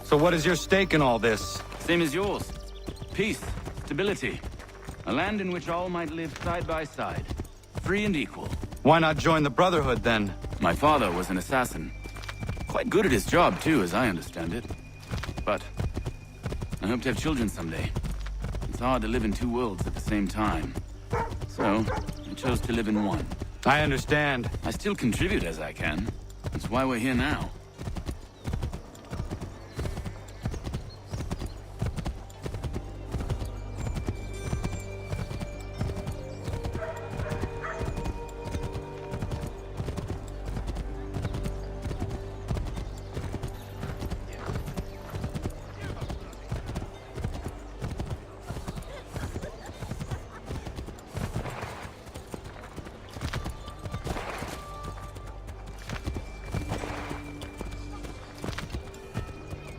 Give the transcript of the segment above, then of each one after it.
So what is your stake in all this? Same as yours. Peace, stability. A land in which all might live side by side. Free and equal. Why not join the Brotherhood, then? My father was an assassin. Quite good at his job, too, as I understand it. But I hope to have children someday. It's hard to live in two worlds at the same time. So, I chose to live in one. I understand. I still contribute as I can. That's why we're here now.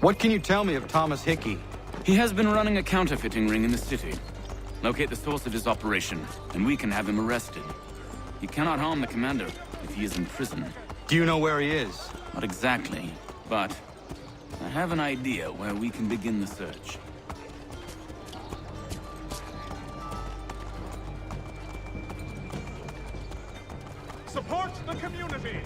What can you tell me of Thomas Hickey? He has been running a counterfeiting ring in the city. Locate the source of his operation, and we can have him arrested. He cannot harm the commander if he is in prison. Do you know where he is? Not exactly, but I have an idea where we can begin the search. Support the community!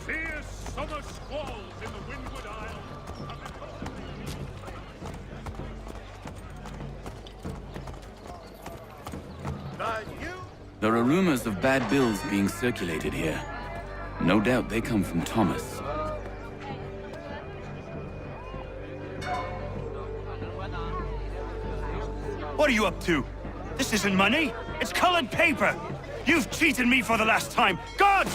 Fierce summer squalls in the Windward Isle. There are rumors of bad bills being circulated here. No doubt they come from Thomas. What are you up to? This isn't money. It's colored paper. You've cheated me for the last time. God!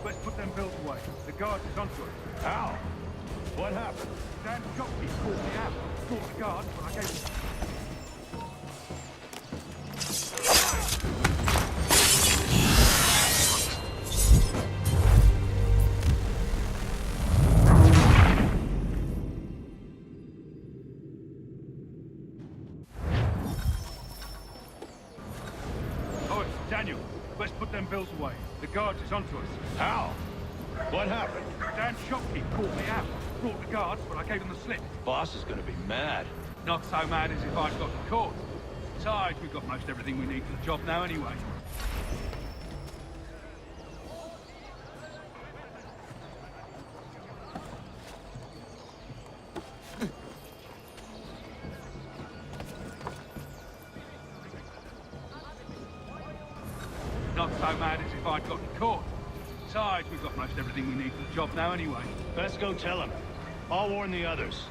Let's put them bills away. The guard is onto us. How? What happened? Dan Jockey called me out. Called the guard, but I gave him... Daniel, let's put them bills away. The guard is onto us. How? What happened? Dan Shopkeep called me out. Brought the guards, but I gave him the slip. Boss is gonna be mad. Not so mad as if I'd got the caught. Besides, we've got most everything we need for the job now anyway. so mad as if I'd gotten caught. Besides, we've got most everything we need for the job now anyway. Best go tell him. I'll warn the others.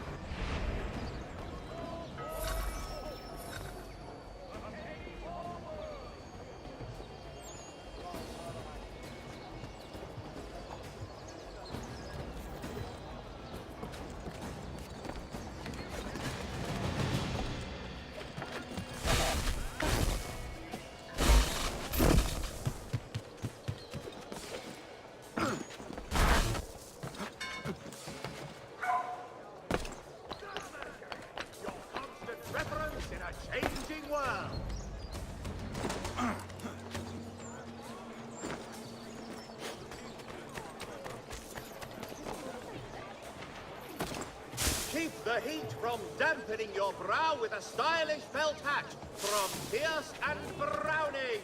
Keep the heat from dampening your brow with a stylish felt hat from Pierce and Browning,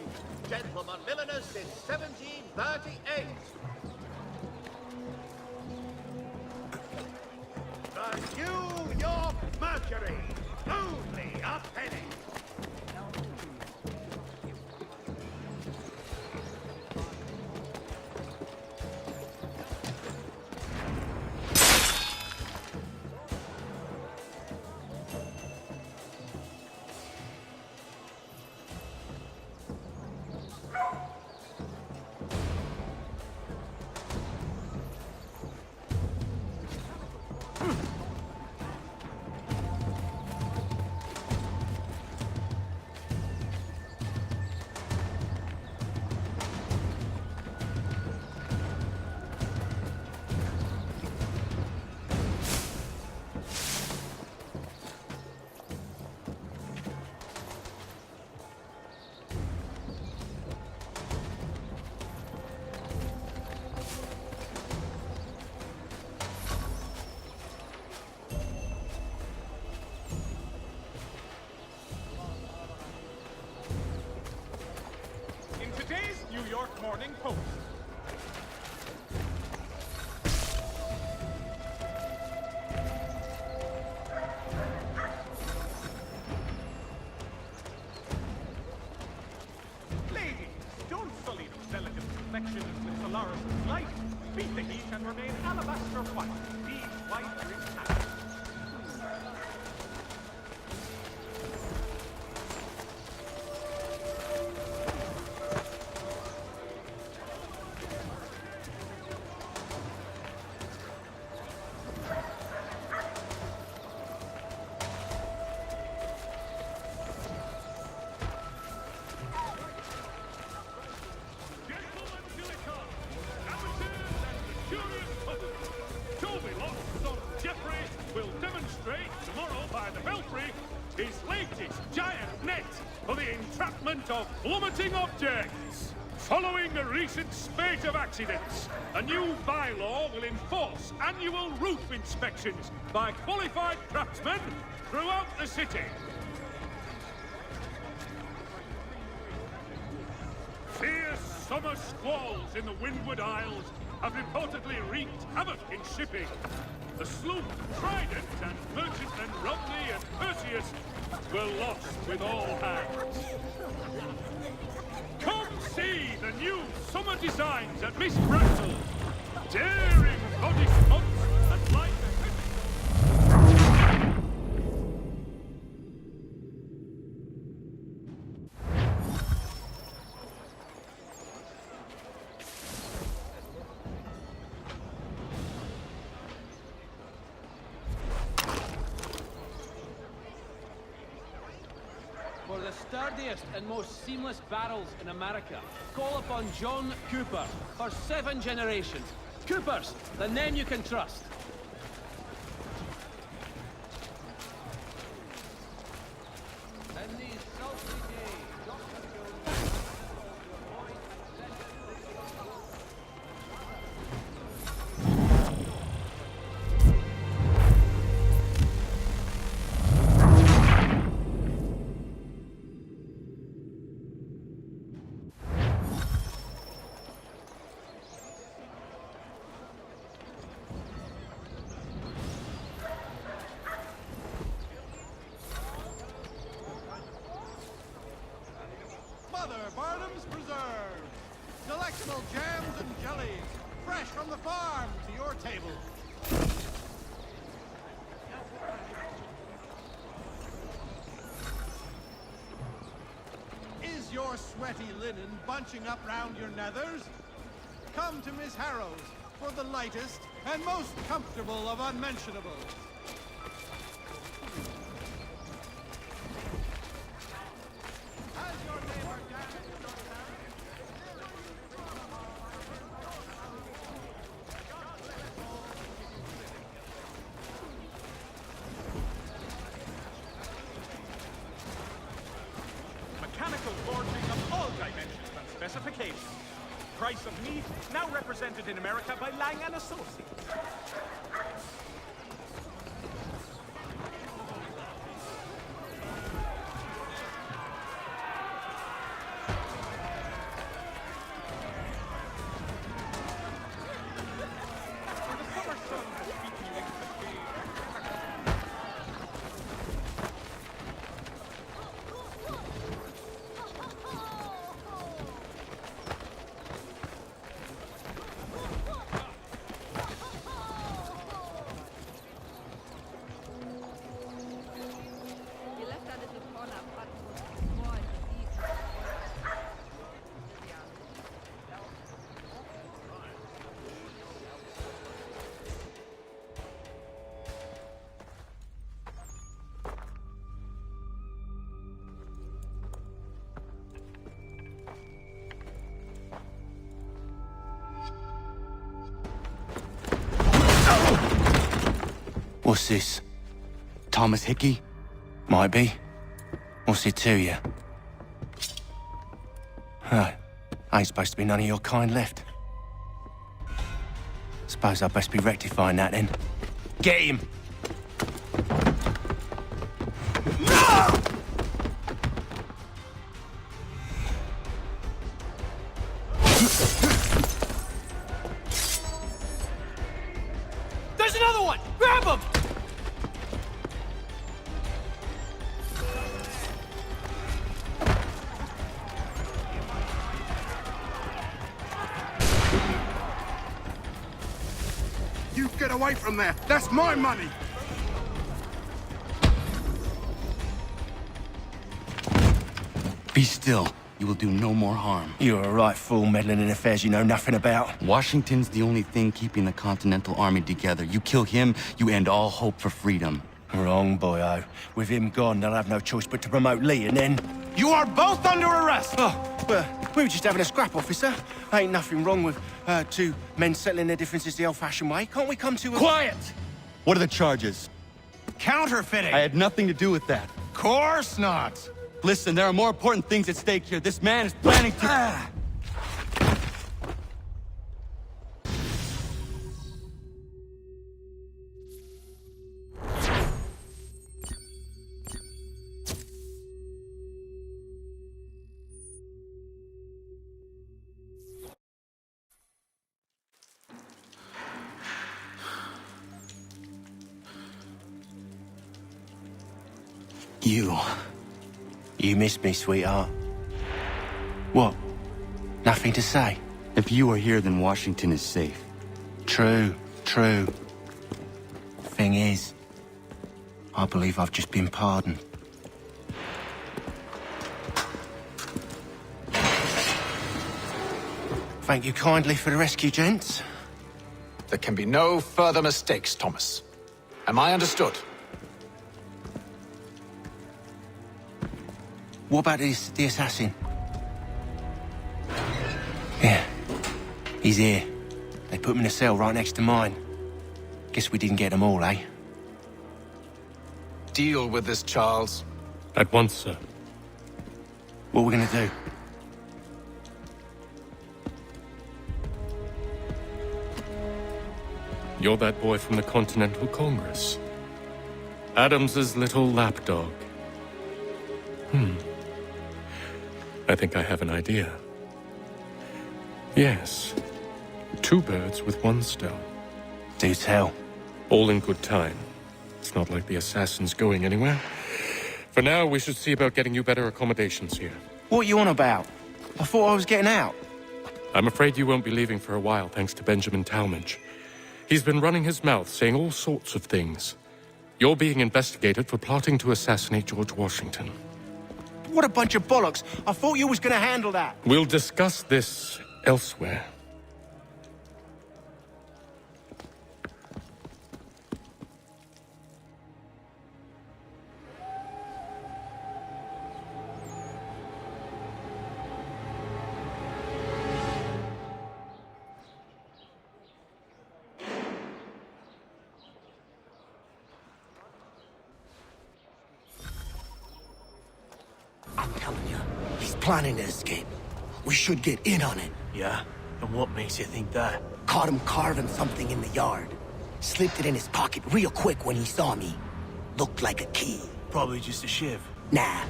gentlemen milliners since 1738. The New York Mercury, only a penny. Today's New York Morning Post. Ladies, don't sully those delicate complexions with Solaris' light. Beat the heat and remain alabaster white. These white drinks happy. Of plummeting objects. Following a recent spate of accidents, a new bylaw will enforce annual roof inspections by qualified craftsmen throughout the city. Fierce summer squalls in the Windward Isles have reportedly wreaked havoc in shipping. The sloop Trident and merchantmen Rodney and Perseus were lost with all hands. Come see the new summer designs at Miss Bristol. Daring body stunts and light For the sturdiest and most seamless barrels in America, call upon John Cooper for 7 generations. Coopers, the name you can trust. In these sultry days, Dr. Jones... delectable jams and jellies, fresh from the farm to your table. Is your sweaty linen bunching up round your nethers? Come to Miss Harrow's for the lightest and most comfortable of unmentionables. Has your neighbor damaged your town? Mechanical forging of all dimensions and specifications. Price of meat now represented in America by Lang & Associates. What's this? Thomas Hickey? Might be. What's it to you? Oh, ain't supposed to be none of your kind left. Suppose I'd best be rectifying that then. Get him! There's another one! Grab him! You get away from there! That's my money! Be still. You will do no more harm. You're a right fool meddling in affairs you know nothing about. Washington's the only thing keeping the Continental Army together. You kill him, you end all hope for freedom. Wrong, boyo. With him gone, they'll have no choice but to promote Lee, and then... You are both under arrest! Oh, well, we were just having a scrap, officer. Ain't nothing wrong with two men settling their differences the old-fashioned way. Can't we come to a... Quiet! What are the charges? Counterfeiting! I had nothing to do with that. Course not! Listen, there are more important things at stake here. This man is planning to... You missed me, sweetheart. What? Nothing to say? If you are here, then Washington is safe. True. Thing is, I believe I've just been pardoned. Thank you kindly for the rescue, gents. There can be no further mistakes, Thomas. Am I understood? What about the assassin? Yeah, he's here. They put him in a cell right next to mine. Guess we didn't get them all, eh? Deal with this, Charles. At once, sir. What are we gonna do? You're that boy from the Continental Congress. Adams's little lapdog. I think I have an idea. Yes. Two birds with one stone. Do tell. All in good time. It's not like the assassin's going anywhere. For now, we should see about getting you better accommodations here. What are you on about? I thought I was getting out. I'm afraid you won't be leaving for a while, thanks to Benjamin Talmadge. He's been running his mouth, saying all sorts of things. You're being investigated for plotting to assassinate George Washington. What a bunch of bollocks. I thought you was gonna handle that. We'll discuss this elsewhere. I'm telling you, he's planning to escape. We should get in on it. Yeah? And what makes you think that? Caught him carving something in the yard. Slipped it in his pocket real quick when he saw me. Looked like a key. Probably just a shiv. Nah,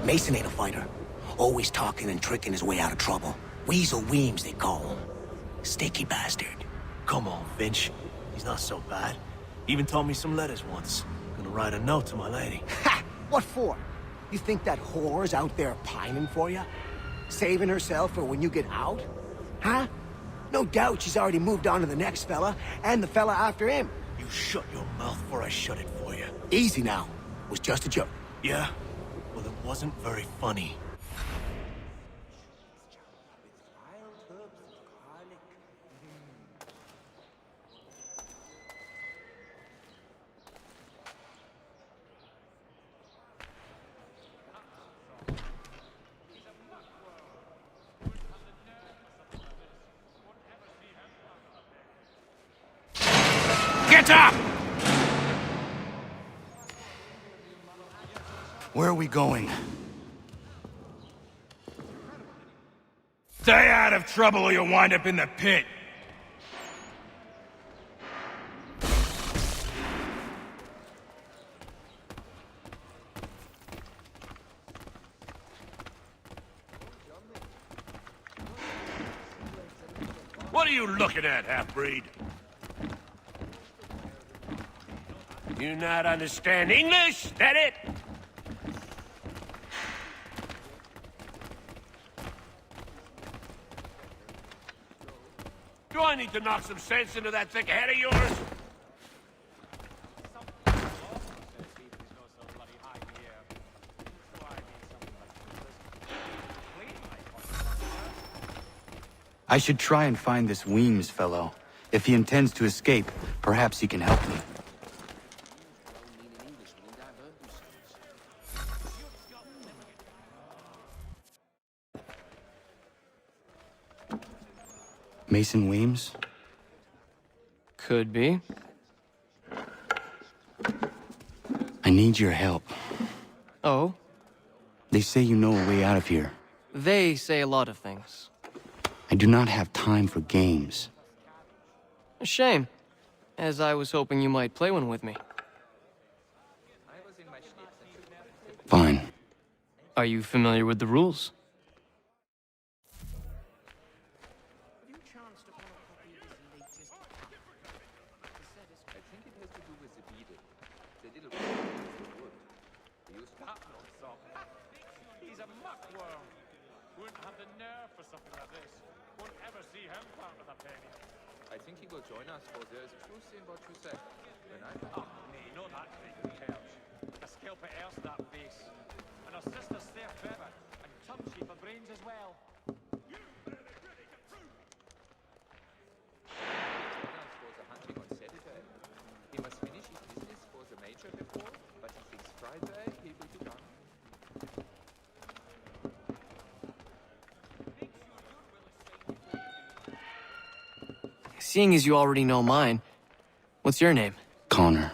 Mason ain't a fighter. Always talking and tricking his way out of trouble. Weasel Weems, they call him. Sticky bastard. Come on, Finch. He's not so bad. Even taught me some letters once. Gonna write a note to my lady. Ha! What for? You think that whore's out there pining for you? Saving herself for when you get out? Huh? No doubt she's already moved on to the next fella, and the fella after him. You shut your mouth before I shut it for you. Easy now. Was just a joke. Yeah? Well, it wasn't very funny. Get up! Where are we going? Stay out of trouble or you'll wind up in the pit. What are you looking at, half-breed? You not understand English? That it? Do I need to knock some sense into that thick head of yours? I should try and find this Weems fellow. If he intends to escape, perhaps he can help me. Mason Weems? Could be. I need your help. Oh? They say you know a way out of here. They say a lot of things. I do not have time for games. A shame, as I was hoping you might play one with me. Fine. Are you familiar with the rules? He's a muckworm. Wouldn't have the nerve for something like this. Won't ever see him part with a penny. I think he will join us, for there is truth in what you said. When I... Oh, nay, not that big perch. A scalper else that face. And her sister's there forever. And tongue she for brains as well. was a hunting on Saturday. He must finish his business for the major before, but he thinks Friday he will be done. Seeing as you already know mine, what's your name? Connor.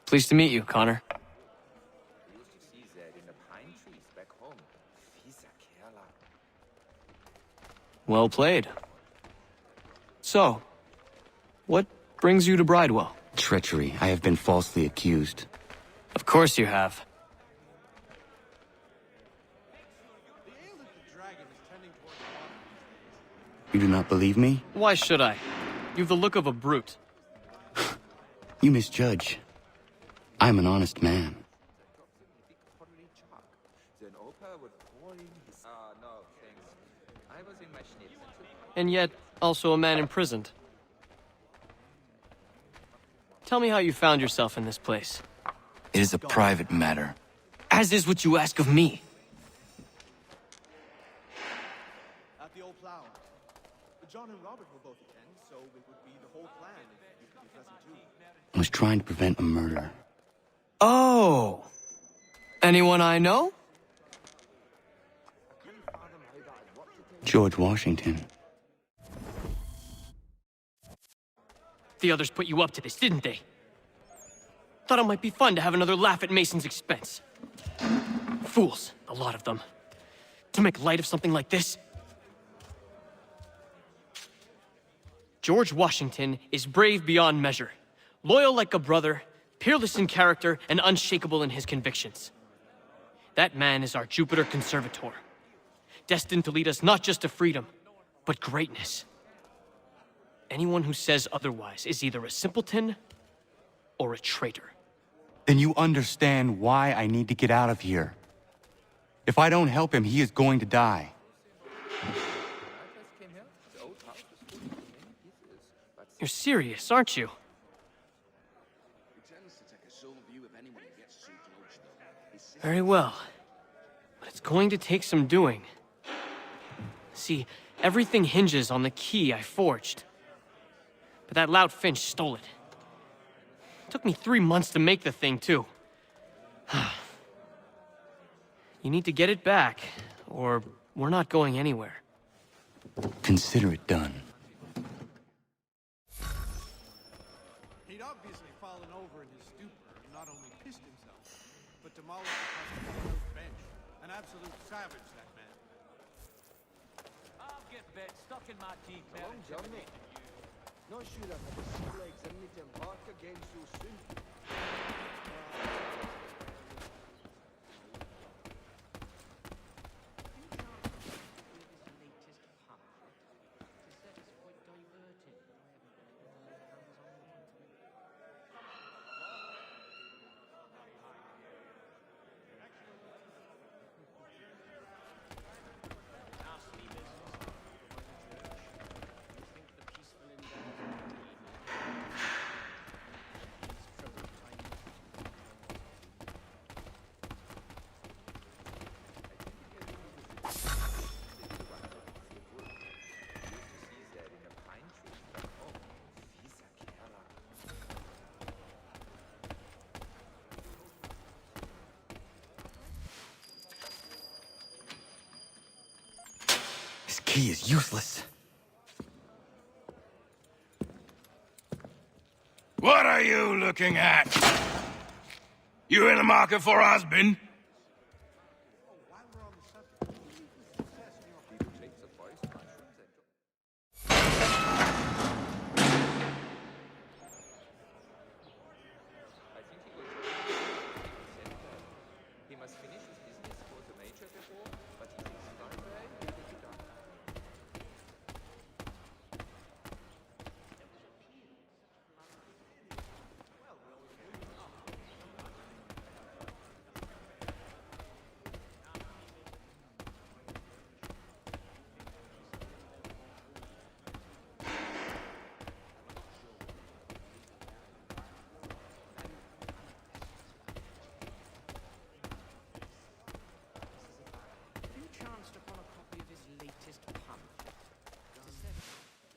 Pleased to meet you, Connor. I used to see that in the pine trees back home. Fieser Kerla. Well played. So, what brings you to Bridewell? Treachery. I have been falsely accused. Of course you have. You do not believe me? Why should I? You've the look of a brute. You misjudge. I'm an honest man. Then Opa would pour in his... no, thanks. I was in my schnitzel. and yet also a man imprisoned. Tell me how you found yourself in this place. It is a private matter. As is what you ask of me. At the old plow. John and Robert will both attend, so it would be the whole plan if you could be present too. I was trying to prevent a murder. Oh! Anyone I know? George Washington. The others put you up to this, didn't they? Thought it might be fun to have another laugh at Mason's expense. Fools, a lot of them. To make light of something like this. George Washington is brave beyond measure, loyal like a brother, peerless in character, and unshakable in his convictions. That man is our Jupiter Conservator, destined to lead us not just to freedom, but greatness. Anyone who says otherwise is either a simpleton or a traitor. Then you understand why I need to get out of here. If I don't help him, he is going to die. You're serious, aren't you? Very well. But it's going to take some doing. See, everything hinges on the key I forged. But that lout Finch stole it. Took me 3 months to make the thing, too. You need to get it back, or we're not going anywhere. Consider it done. He'd obviously fallen over in his stupor and not only pissed himself, but demolished the house bench. An absolute savage, that man. I'll get bed stuck in my teeth, man. Johnny. Not sure I've had the sea legs in me to embark again so soon. This key is useless. What are you looking at? You in the market for a husband? He must finish his business for the major before, but he thinks Friday will be done.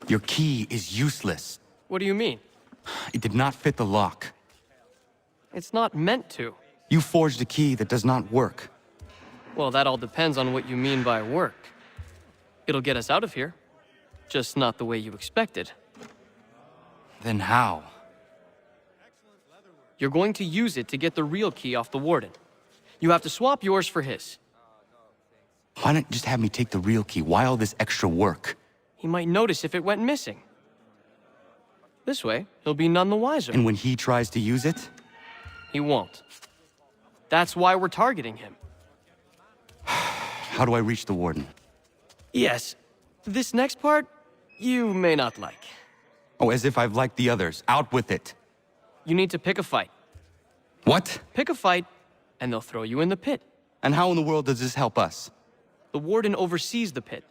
Your key is useless. What do you mean? It did not fit the lock. It's not meant to. You forged a key that does not work. Well, that all depends on what you mean by work. It'll get us out of here. Just not the way you expected. Then how? You're going to use it to get the real key off the warden. You have to swap yours for his. Why not just have me take the real key? Why all this extra work? He might notice if it went missing. This way, he'll be none the wiser. And when he tries to use it? He won't. That's why we're targeting him. How do I reach the warden? Yes. This next part, you may not like. Oh, as if I've liked the others. Out with it. You need to pick a fight. What? Pick a fight, and they'll throw you in the pit. And how in the world does this help us? The warden oversees the pit.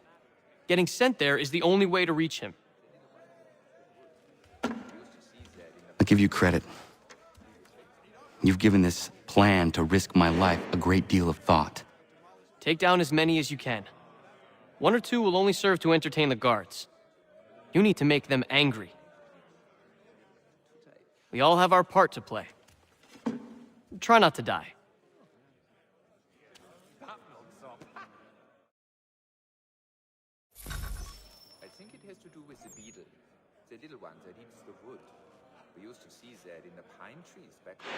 Getting sent there is the only way to reach him. I'll give you credit. You've given this plan to risk my life a great deal of thought. Take down as many as you can. 1 or 2 will only serve to entertain the guards. You need to make them angry. We all have our part to play. Try not to die. I think it has to do with the beetle. The little one that eats the wood. We used to see that in the pine trees back then.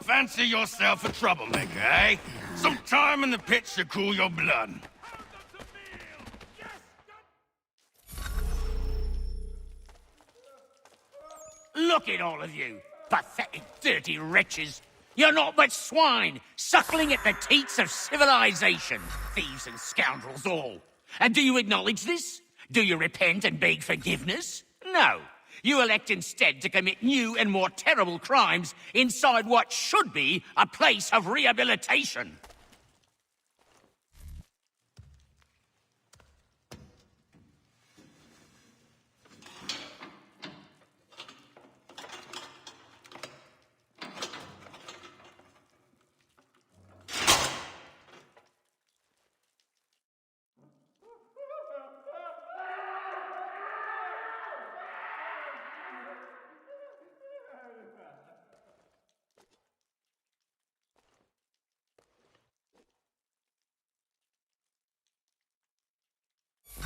Fancy yourself a troublemaker, eh? Some time in the pits to cool your blood. Look at all of you, pathetic, dirty wretches. You're not but swine, suckling at the teats of civilization. Thieves and scoundrels all. And do you acknowledge this? Do you repent and beg forgiveness? No. You elect instead to commit new and more terrible crimes inside what should be a place of rehabilitation.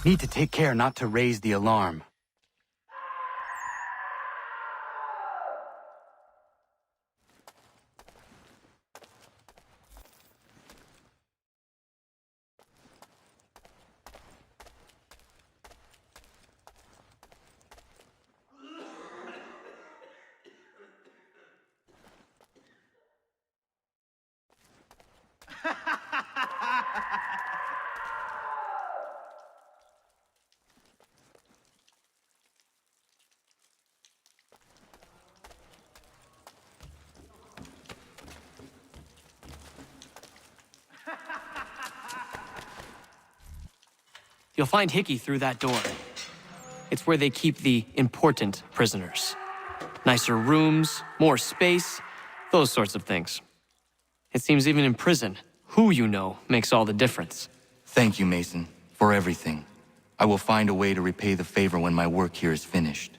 Need to take care not to raise the alarm. You'll find Hickey through that door. It's where they keep the important prisoners. Nicer rooms, more space, those sorts of things. It seems even in prison, who you know makes all the difference. Thank you, Mason, for everything. I will find a way to repay the favor when my work here is finished.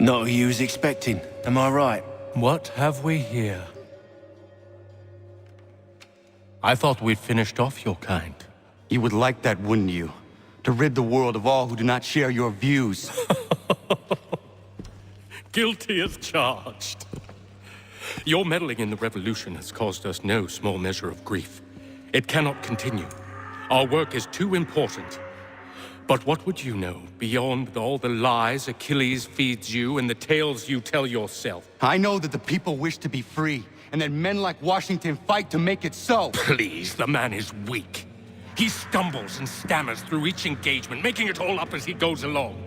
Not who you was expecting, am I right? What have we here? I thought we'd finished off your kind. You would like that, wouldn't you? To rid the world of all who do not share your views. Guilty as charged. Your meddling in the revolution has caused us no small measure of grief. It cannot continue. Our work is too important. But what would you know beyond all the lies Achilles feeds you and the tales you tell yourself? I know that the people wish to be free, and that men like Washington fight to make it so. Please, the man is weak. He stumbles and stammers through each engagement, making it all up as he goes along.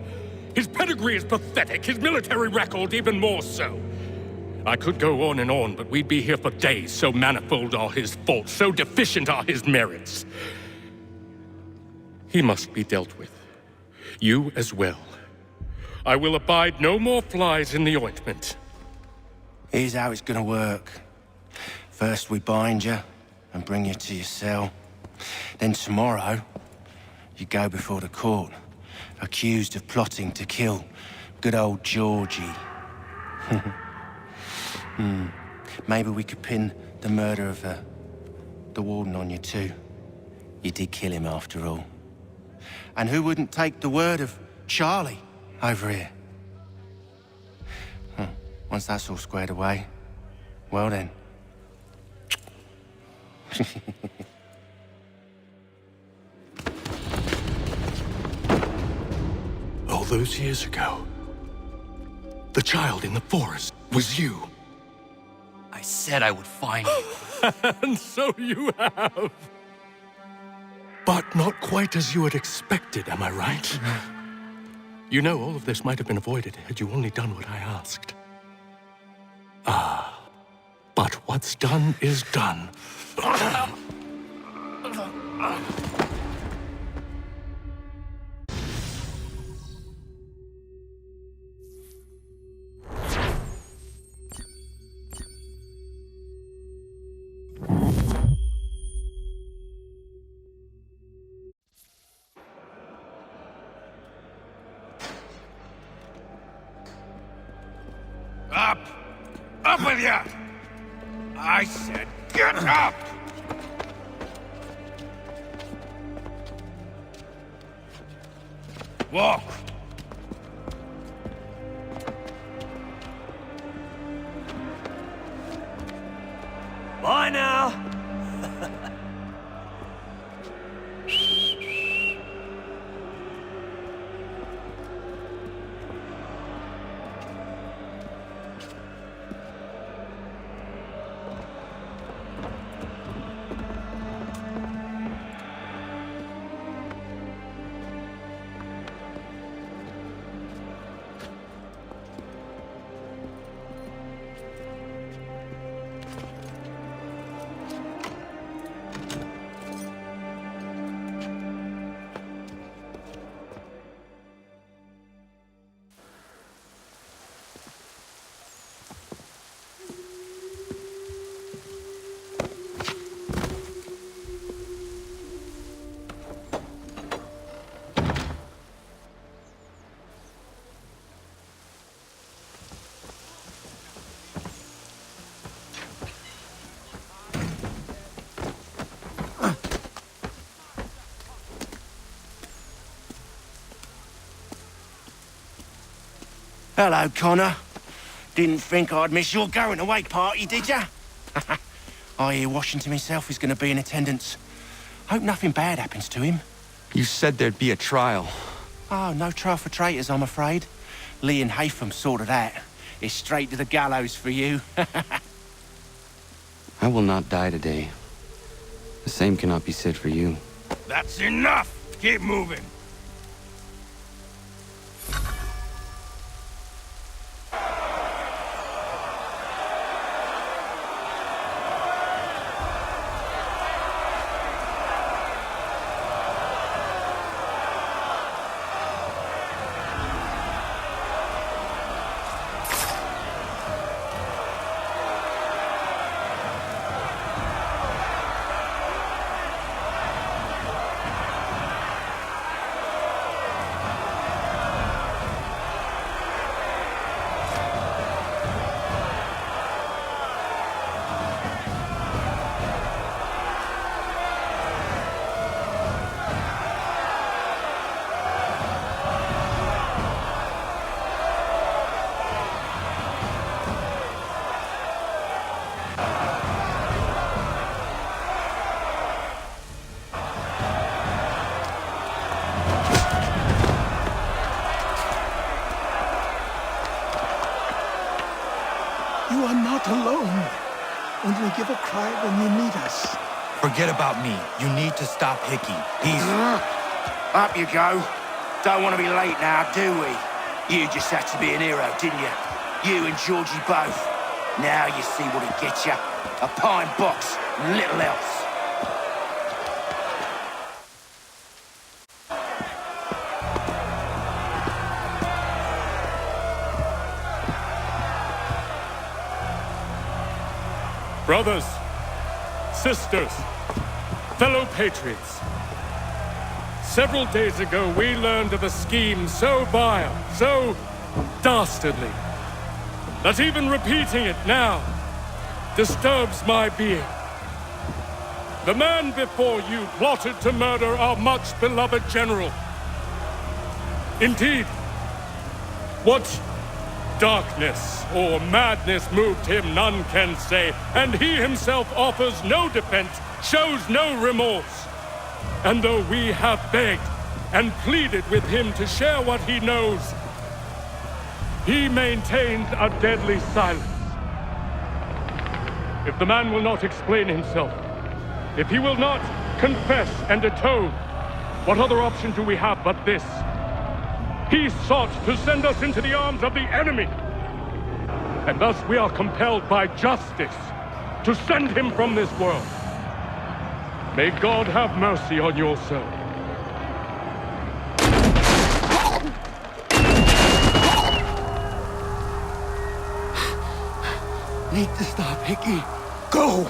His pedigree is pathetic, his military record even more so. I could go on and on, but we'd be here for days, so manifold are his faults, so deficient are his merits. He must be dealt with. You as well. I will abide no more flies in the ointment. Here's how it's gonna work. First we bind you and bring you to your cell. Then tomorrow, you go before the court, accused of plotting to kill good old Georgie. Maybe we could pin the murder of the warden on you too. You did kill him after all. And who wouldn't take the word of Charlie over here? Once that's all squared away, well then. All those years ago, the child in the forest was you. I said I would find you. And so you have. But not quite as you had expected, am I right? You know, all of this might have been avoided had you only done what I asked. Ah, but what's done is done. Up! Up with you! I said get up! Walk! Bye now! Hello, Connor. Didn't think I'd miss your going-away party, did ya? I hear Washington himself is going to be in attendance. Hope nothing bad happens to him. You said there'd be a trial. Oh, no trial for traitors, I'm afraid. Lee and Haytham sorted that. It's straight to the gallows for you. I will not die today. The same cannot be said for you. That's enough! Keep moving! Only give a cry when you need us. Forget about me. You need to stop Hickey. He's... Up you go. Don't want to be late now, do we? You just had to be an hero, didn't you? You and Georgie both. Now you see what it gets you. A pine box, and little else. Brothers, sisters, fellow patriots. Several days ago, we learned of a scheme so vile, so dastardly, that even repeating it now disturbs my being. The man before you plotted to murder our much-beloved general. Indeed, what darkness or madness moved him, none can say, and he himself offers no defense, shows no remorse. And though we have begged and pleaded with him to share what he knows, he maintains a deadly silence. If the man will not explain himself, if he will not confess and atone, what other option do we have but this? He sought to send us into the arms of the enemy. And thus we are compelled by justice to send him from this world. May God have mercy on your soul. Need to stop Hickey. Go!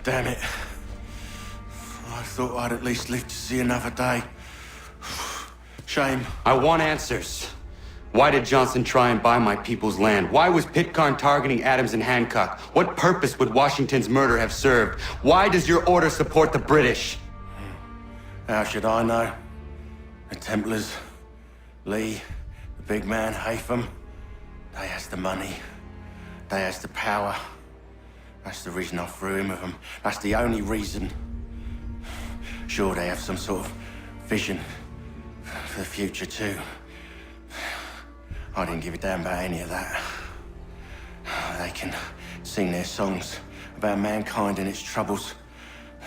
Damn it. I thought I'd at least live to see another day. Shame. I want answers. Why did Johnson try and buy my people's land? Why was Pitcairn targeting Adams and Hancock? What purpose would Washington's murder have served? Why does your order support the British? How should I know? The Templars, Lee, the big man, Haytham, they has the money. They has the power. That's the reason I threw in with them. That's the only reason. Sure, they have some sort of vision for the future too. I didn't give a damn about any of that. They can sing their songs about mankind and its troubles.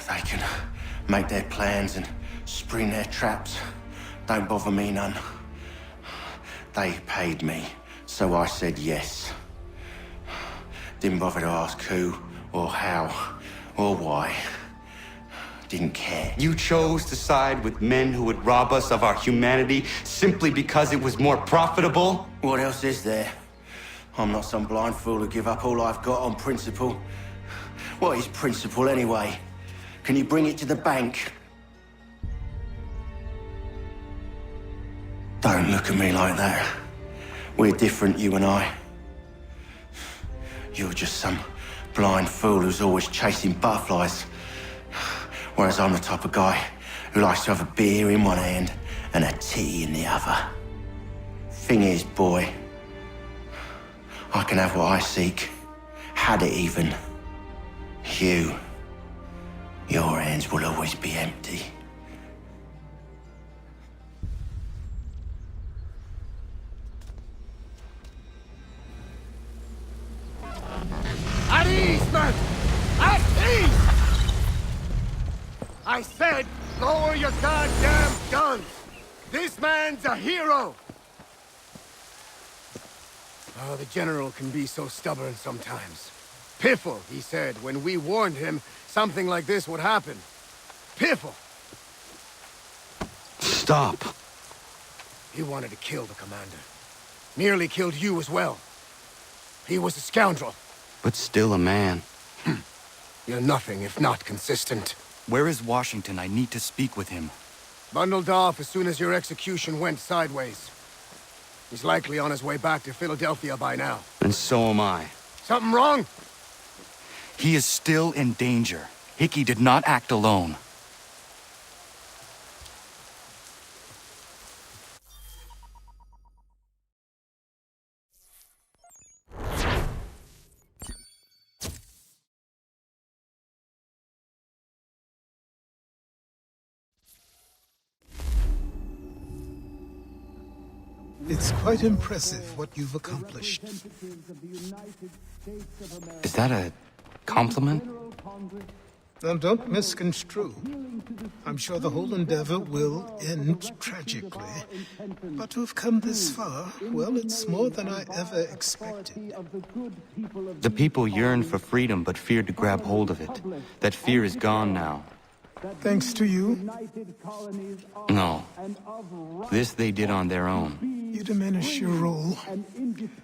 They can make their plans and spring their traps. Don't bother me none. They paid me, so I said yes. Didn't bother to ask who, or how, or why. Didn't care. You chose to side with men who would rob us of our humanity simply because it was more profitable? What else is there? I'm not some blind fool to give up all I've got on principle. What is principle anyway? Can you bring it to the bank? Don't look at me like that. We're different, you and I. You're just some blind fool who's always chasing butterflies. Whereas I'm the type of guy who likes to have a beer in one hand and a tea in the other. Thing is, boy, I can have what I seek. Had it even. Your hands will always be empty. At ease, man! At ease! I said, lower your goddamn guns! This man's a hero! Oh, the General can be so stubborn sometimes. Piffle, he said, when we warned him something like this would happen. Piffle! Stop. He wanted to kill the commander. Nearly killed you as well. He was a scoundrel. But still a man. You're nothing if not consistent. Where is Washington? I need to speak with him. Bundled off as soon as your execution went sideways. He's likely on his way back to Philadelphia by now. And so am I. Something wrong? He is still in danger. Hickey did not act alone. It's quite impressive what you've accomplished. Is that a compliment? Now, don't misconstrue. I'm sure the whole endeavor will end tragically. But to have come this far, well, it's more than I ever expected. The people yearned for freedom but feared to grab hold of it. That fear is gone now. Thanks to you? No. This they did on their own. You diminish your role.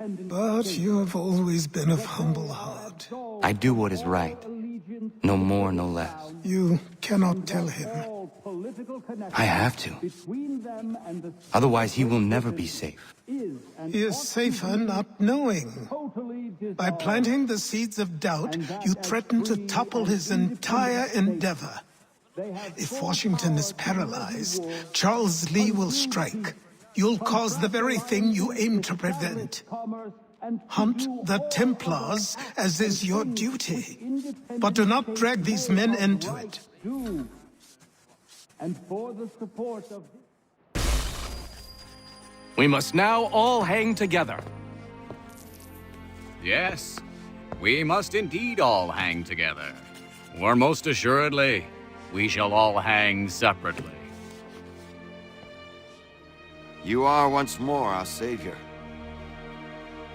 But you have always been of humble heart. I do what is right. No more, no less. You cannot tell him. I have to. Otherwise, he will never be safe. He is safer not knowing. By planting the seeds of doubt, you threaten to topple his entire endeavor. If Washington is paralyzed, Charles Lee will strike. You'll cause the very thing you aim to prevent. Hunt the Templars, as is your duty. But do not drag these men into it. And for the support of... We must now all hang together. Yes, we must indeed all hang together. Or most assuredly, we shall all hang separately. You are once more our savior.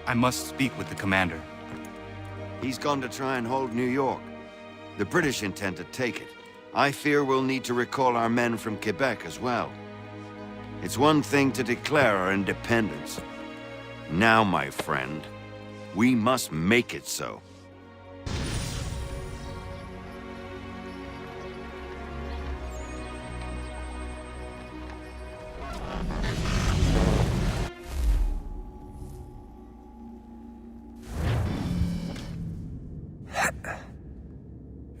I must speak with the commander. He's gone to try and hold New York. The British intend to take it. I fear we'll need to recall our men from Quebec as well. It's one thing to declare our independence. Now, my friend, we must make it so.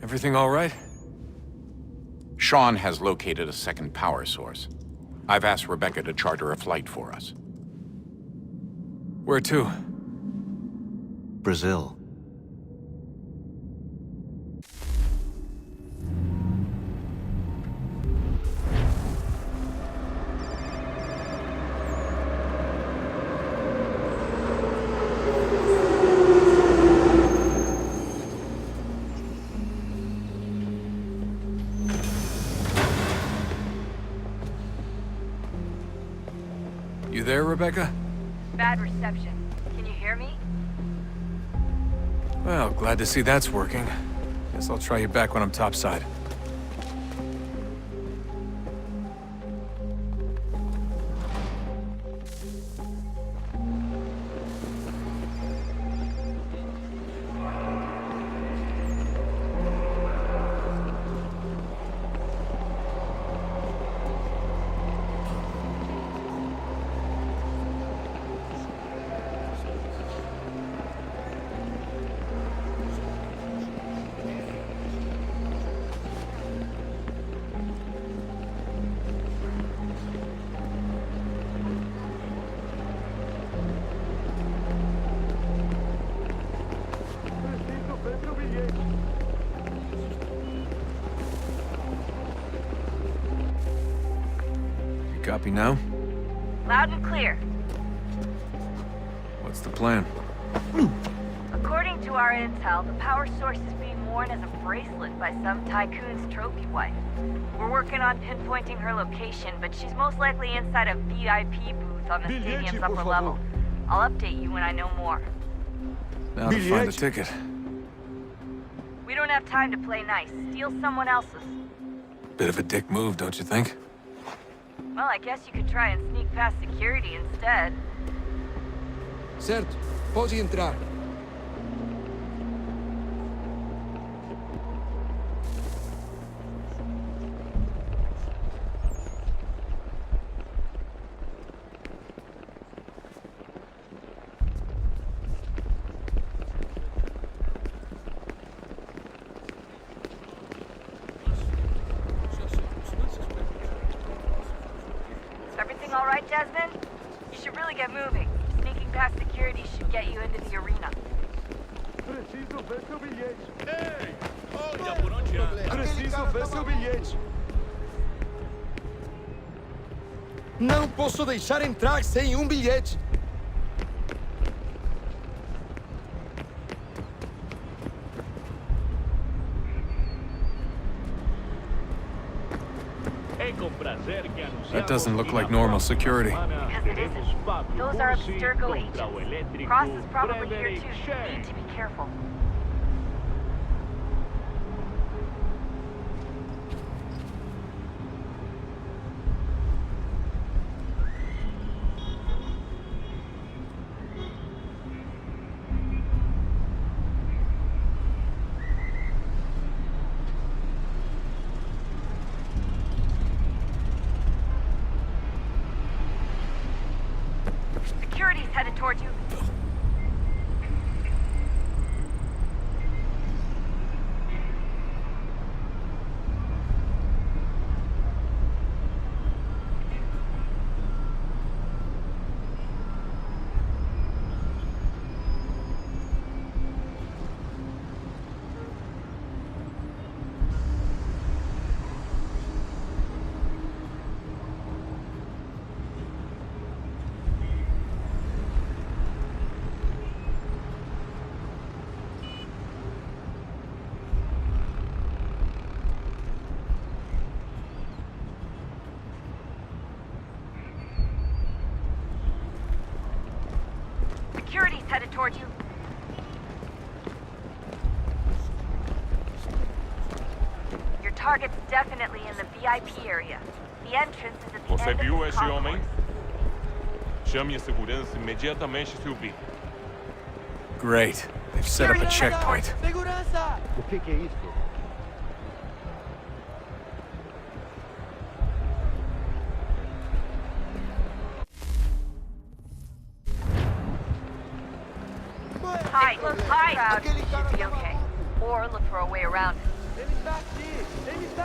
Everything all right? Sean has located a second power source. I've asked Rebecca to charter a flight for us. Where to? Brazil. You there, Rebecca? Bad reception. Can you hear me? Well, glad to see that's working. Guess I'll try you back when I'm topside. Copy now? Loud and clear. What's the plan? According to our intel, the power source is being worn as a bracelet by some tycoon's trophy wife. We're working on pinpointing her location, but she's most likely inside a VIP booth on the stadium's upper level. I'll update you when I know more. Now to find a ticket. We don't have time to play nice. Steal someone else's. Bit of a dick move, don't you think? Well, I guess you could try and sneak past security instead. Certo, pode entrar. right, Desmond? You should really get moving. Sneaking past security should get you into the arena. Preciso ver seu bilhete. Ei! Olha por onde anda. Preciso ver seu bilhete. Não posso deixar entrar sem bilhete. That doesn't look like normal security. Because it isn't. Those are Abstergo agents. Cross is probably here too. You need to be careful. Security's headed towards you. Security's headed towards you. Your target's definitely in the VIP area. The entrance is at the Você end viu of the esse concourse. homem? Chame a segurança imediatamente se o vir. Great. They've set up a checkpoint. Segurança! O que é isso? Hide. Crowd should be okay. Or look for a way around it.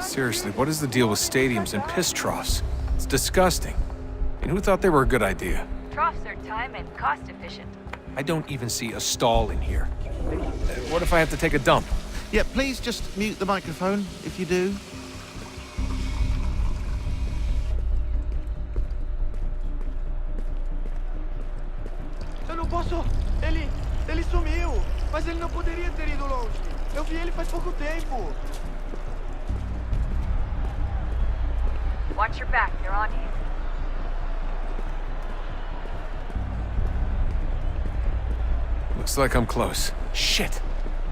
Seriously, what is the deal with stadiums and piss troughs? It's disgusting. And who thought they were a good idea? Troughs are time and cost efficient. I don't even see a stall in here. What if I have to take a dump? Yeah, please just mute the microphone if you do. Eu não posso... Ele sumiu. Mas ele não poderia ter ido longe. Eu vi ele faz pouco tempo. Watch your back, they're on you. Looks like I'm close. Shit!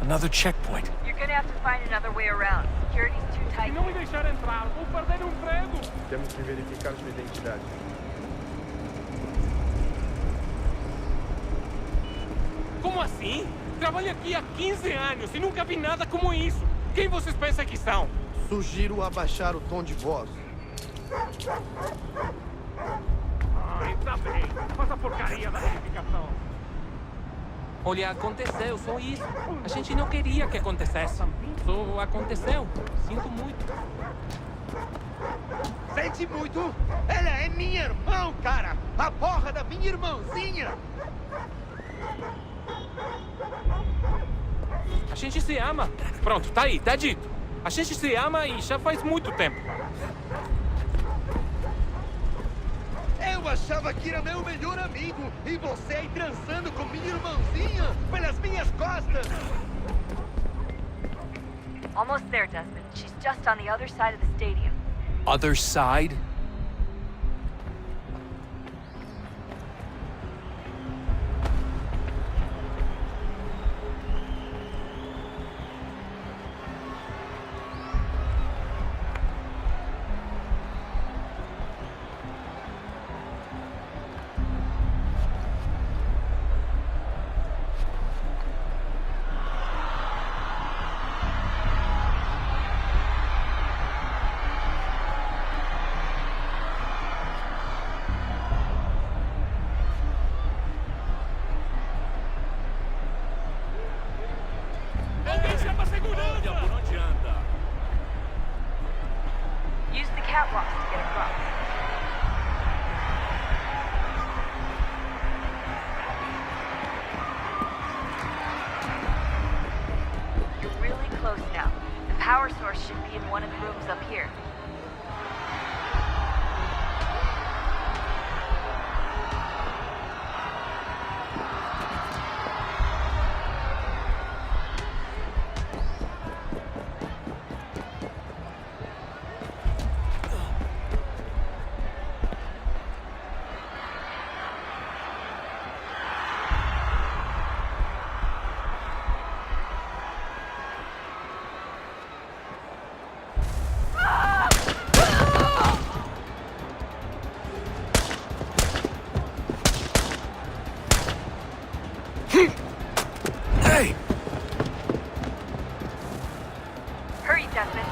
Another checkpoint. You're gonna have to find another way around. Security's too tight. Se não me deixar entrar, vou perder emprego. Temos que verificar sua identidade. Como assim? Trabalho aqui há 15 anos e nunca vi nada como isso. Quem vocês pensam que são? Sugiro abaixar o tom de voz. Ai, tá bem. Faz a porcaria da verificação. Olha, aconteceu, só isso. A gente não queria que acontecesse. Só aconteceu. Sinto muito. Sente muito? Ela é minha irmã, cara! A porra da minha irmãzinha! A gente se ama. Pronto, tá aí, tá dito. A gente se ama e já faz muito tempo. Eu achava que era meu melhor amigo e você aí transando com minha irmãzinha pelas minhas costas! Almost there, Desmond. She's just on the other side of the stadium. Other side? Use the catwalks to get across. source should be in one of the rooms up here. Hey! Hurry, Desmond.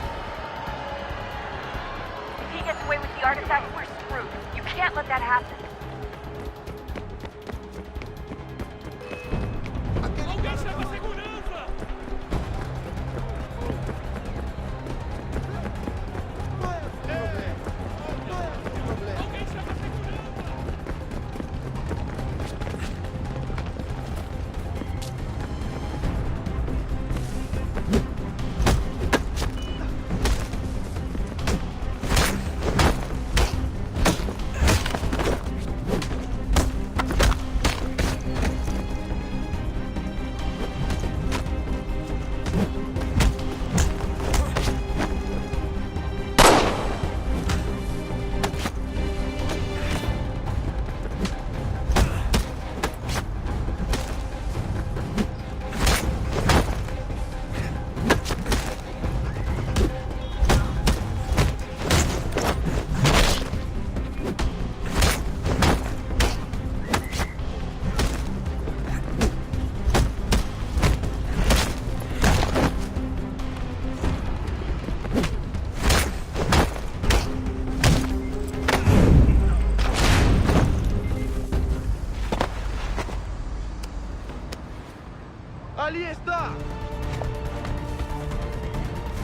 If he gets away with the artifact, we're screwed. You can't let that happen.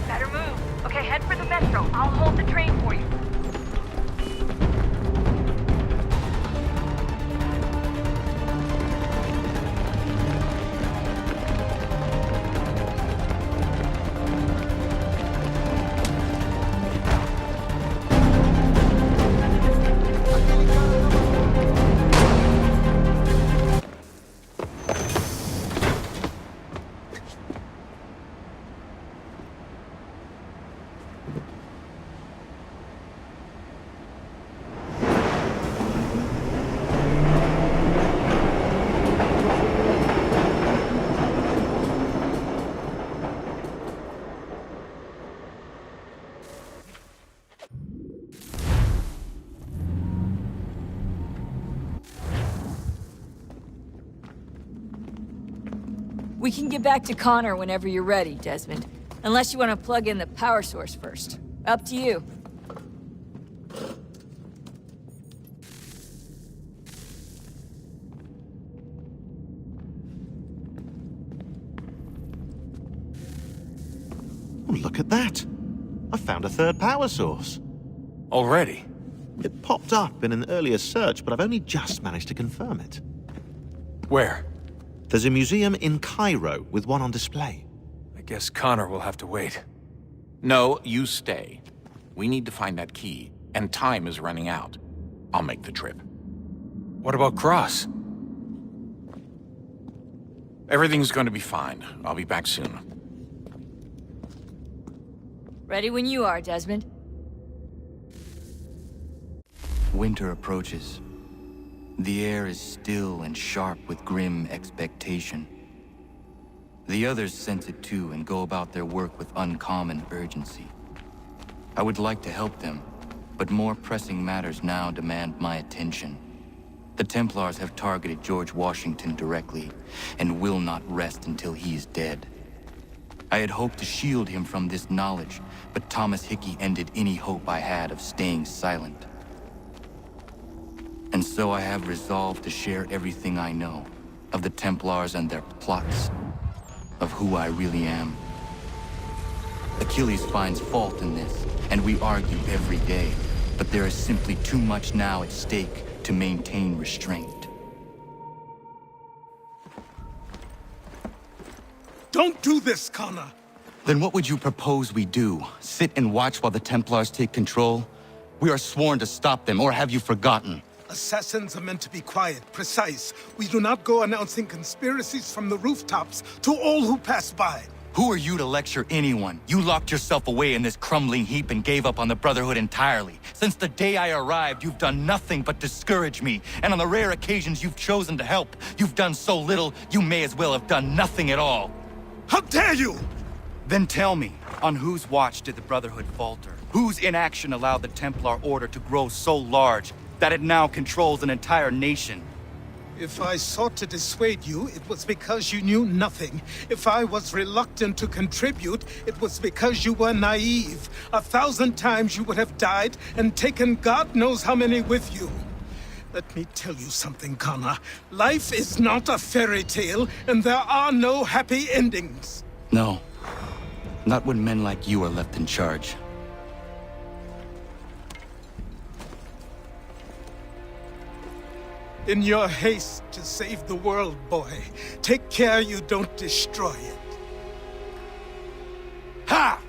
Better move. Okay, head for the metro. I'll hold the train for you. We can get back to Connor whenever you're ready, Desmond. Unless you want to plug in the power source first. Up to you. Oh, look at that. I found a third power source. Already? It popped up in an earlier search, but I've only just managed to confirm it. Where? There's a museum in Cairo with one on display. I guess Connor will have to wait. No, you stay. We need to find that key, and time is running out. I'll make the trip. What about Cross? Everything's going to be fine. I'll be back soon. Ready when you are, Desmond. Winter approaches. The air is still and sharp with grim expectation. The others sense it too and go about their work with uncommon urgency. I would like to help them, but more pressing matters now demand my attention. The Templars have targeted George Washington directly, and will not rest until he is dead. I had hoped to shield him from this knowledge, but Thomas Hickey ended any hope I had of staying silent. And so I have resolved to share everything I know of the Templars and their plots, of who I really am. Achilles finds fault in this, and we argue every day, but there is simply too much now at stake to maintain restraint. Don't do this, Connor. Then what would you propose we do? Sit and watch while the Templars take control? We are sworn to stop them, or have you forgotten? Assassins are meant to be quiet, precise. We do not go announcing conspiracies from the rooftops to all who pass by. Who are you to lecture anyone? You locked yourself away in this crumbling heap and gave up on the Brotherhood entirely. Since the day I arrived, you've done nothing but discourage me. And on the rare occasions you've chosen to help, you've done so little, you may as well have done nothing at all. How dare you! Then tell me, on whose watch did the Brotherhood falter? Whose inaction allowed the Templar Order to grow so large that it now controls an entire nation? If I sought to dissuade you, it was because you knew nothing. If I was reluctant to contribute, it was because you were naive. 1,000 times you would have died and taken God knows how many with you. Let me tell you something, Connor. Life is not a fairy tale, and there are no happy endings. No. Not when men like you are left in charge. In your haste to save the world, boy, take care you don't destroy it. Ha!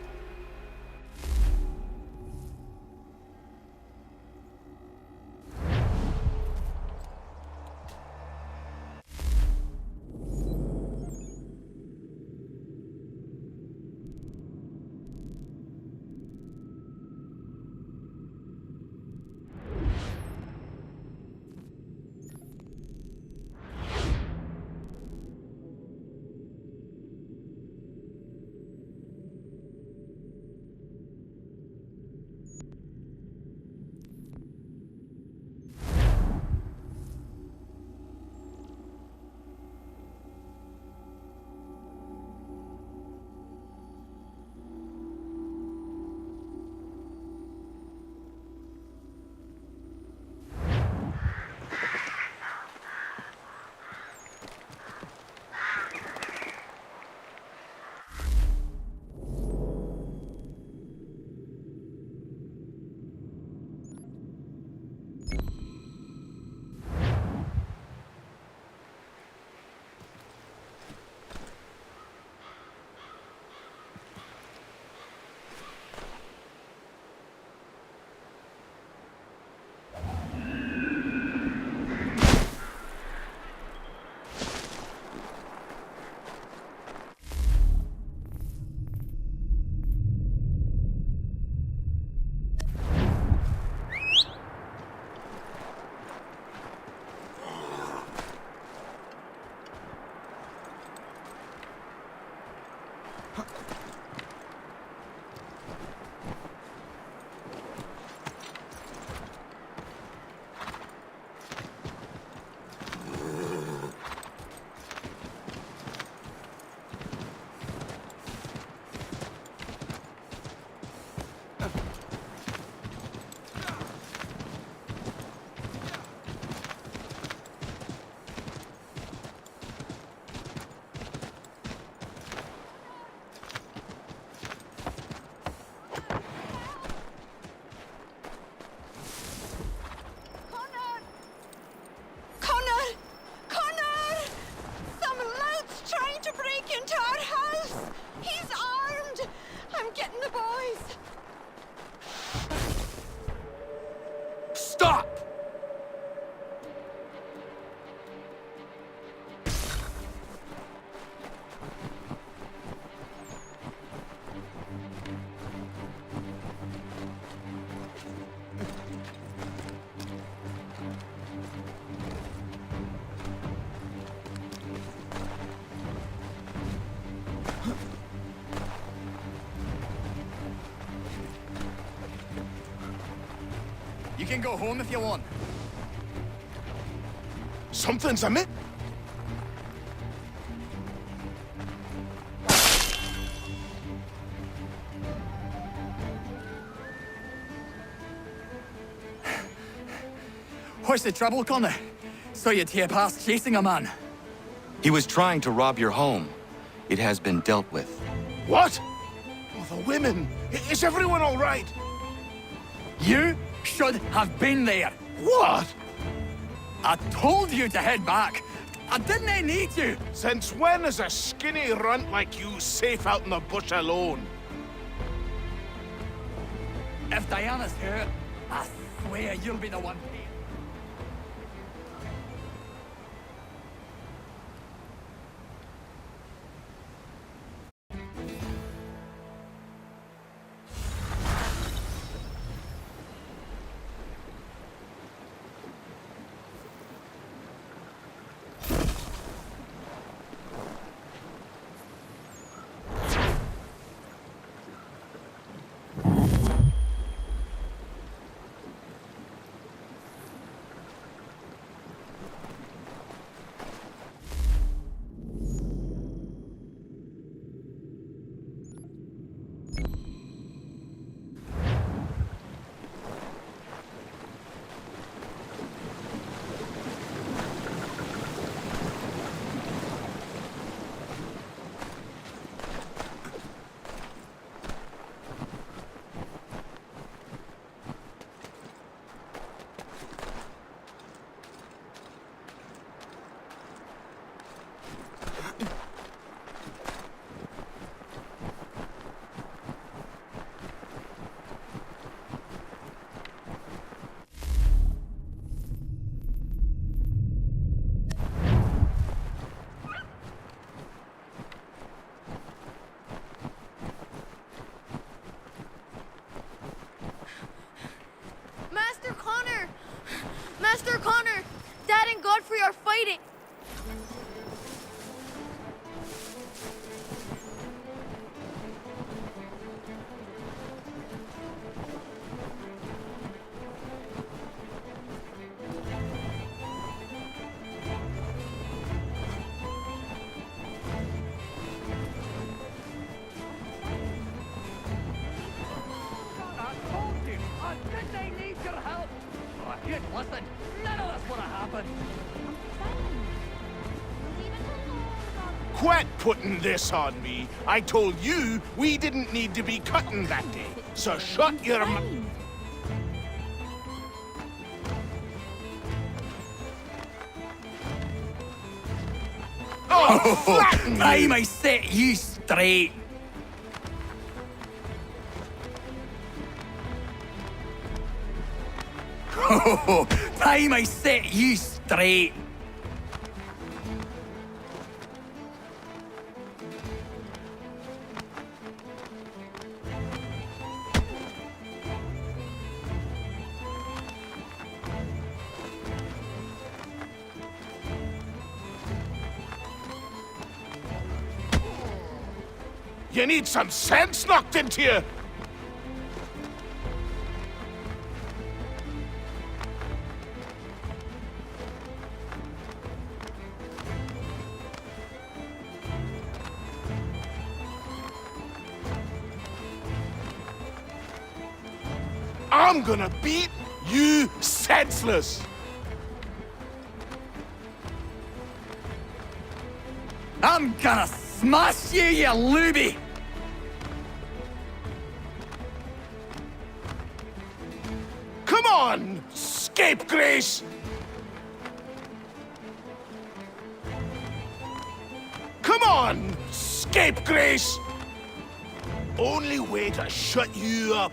You can go home if you want. Something's amiss. What's the trouble, Connor? Saw you tear past chasing a man. He was trying to rob your home. It has been dealt with. What? Oh, the women. Is everyone all right? You should have been there. What? I told you to head back. I didn't need you! Since when is a skinny runt like you safe out in the bush alone? If Diana's hurt, I swear you'll be the one. Master Connor! Dad and Godfrey are fighting! Listen, none of this would have happened. Quit putting this on me. I told you we didn't need to be cutting that day. So shut your mouth. Oh, time I set you straight. Oh, time I set you straight. You need some sense knocked into you. I'm gonna beat you senseless. I'm gonna smash you, you looby! Come on, scapegrace! Come on, scapegrace! Only way to shut you up.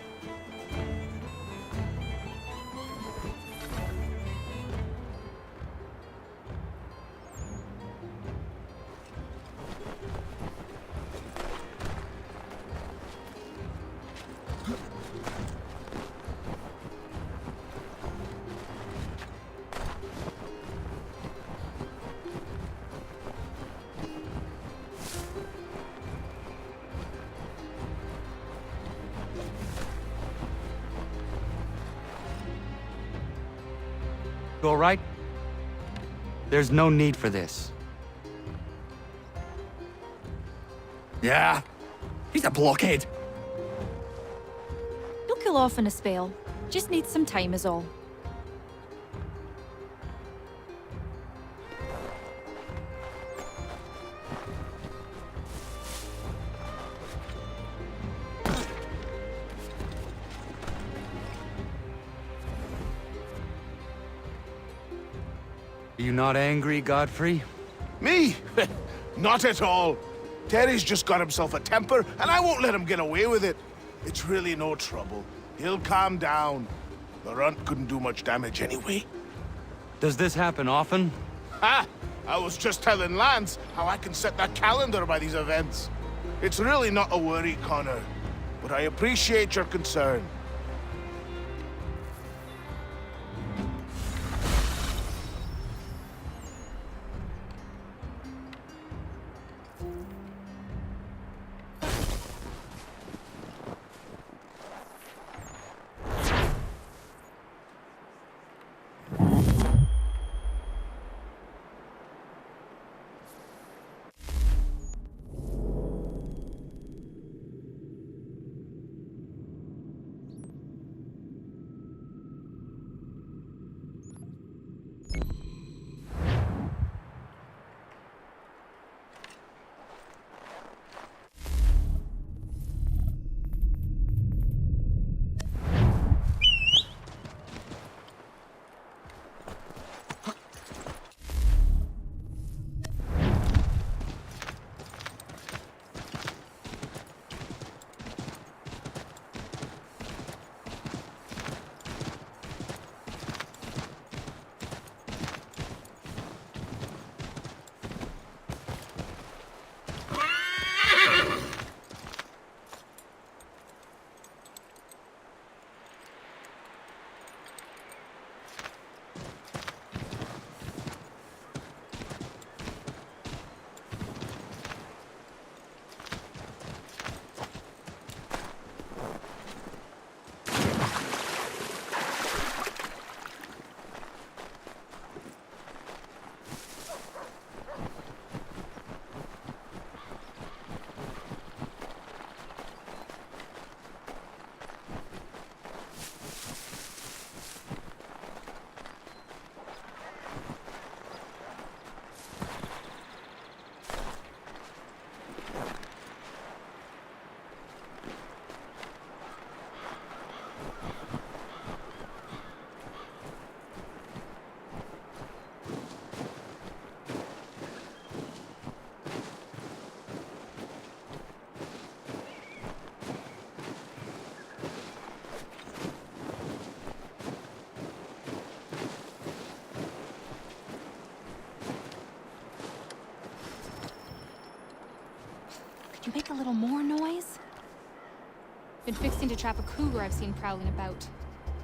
You all right? There's no need for this. Yeah, he's a blockhead. He'll cool off in a spell. Just needs some time is all. Are you not angry, Godfrey? Me? Not at all. Terry's just got himself a temper, and I won't let him get away with it. It's really no trouble. He'll calm down. The runt couldn't do much damage anyway. Does this happen often? Ha! I was just telling Lance how I can set the calendar by these events. It's really not a worry, Connor. But I appreciate your concern. Could you make a little more noise? Been fixing to trap a cougar I've seen prowling about.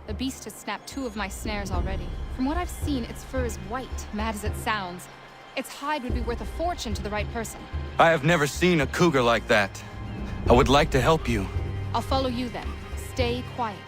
The beast has snapped 2 of my snares already. From what I've seen, its fur is white, mad as it sounds. Its hide would be worth a fortune to the right person. I have never seen a cougar like that. I would like to help you. I'll follow you then. Stay quiet.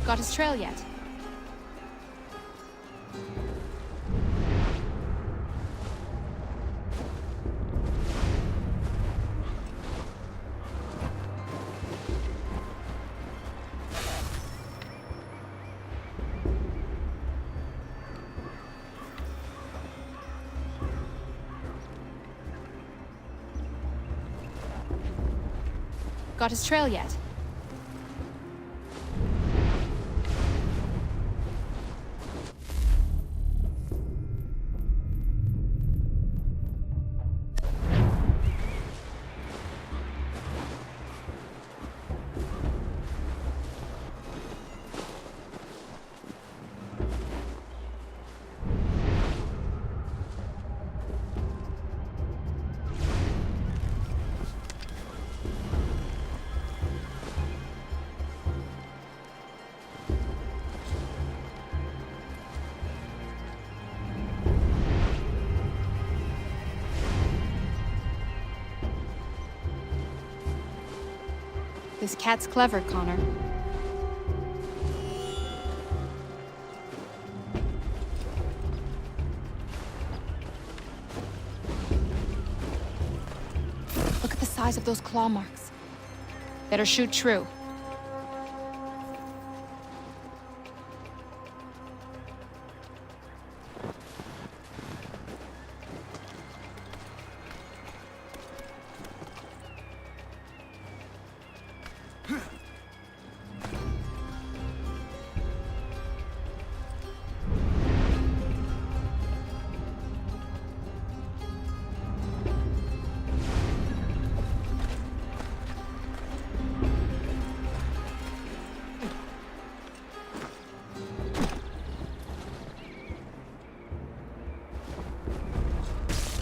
Got his trail yet? Got his trail yet? This cat's clever, Connor. Look at the size of those claw marks. Better shoot true.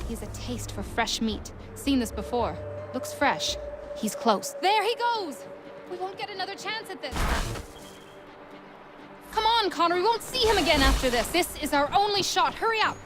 He has a taste for fresh meat. Seen this before. Looks fresh. He's close. There he goes! We won't get another chance at this. Come on, Connor, we won't see him again after this. This is our only shot. Hurry up!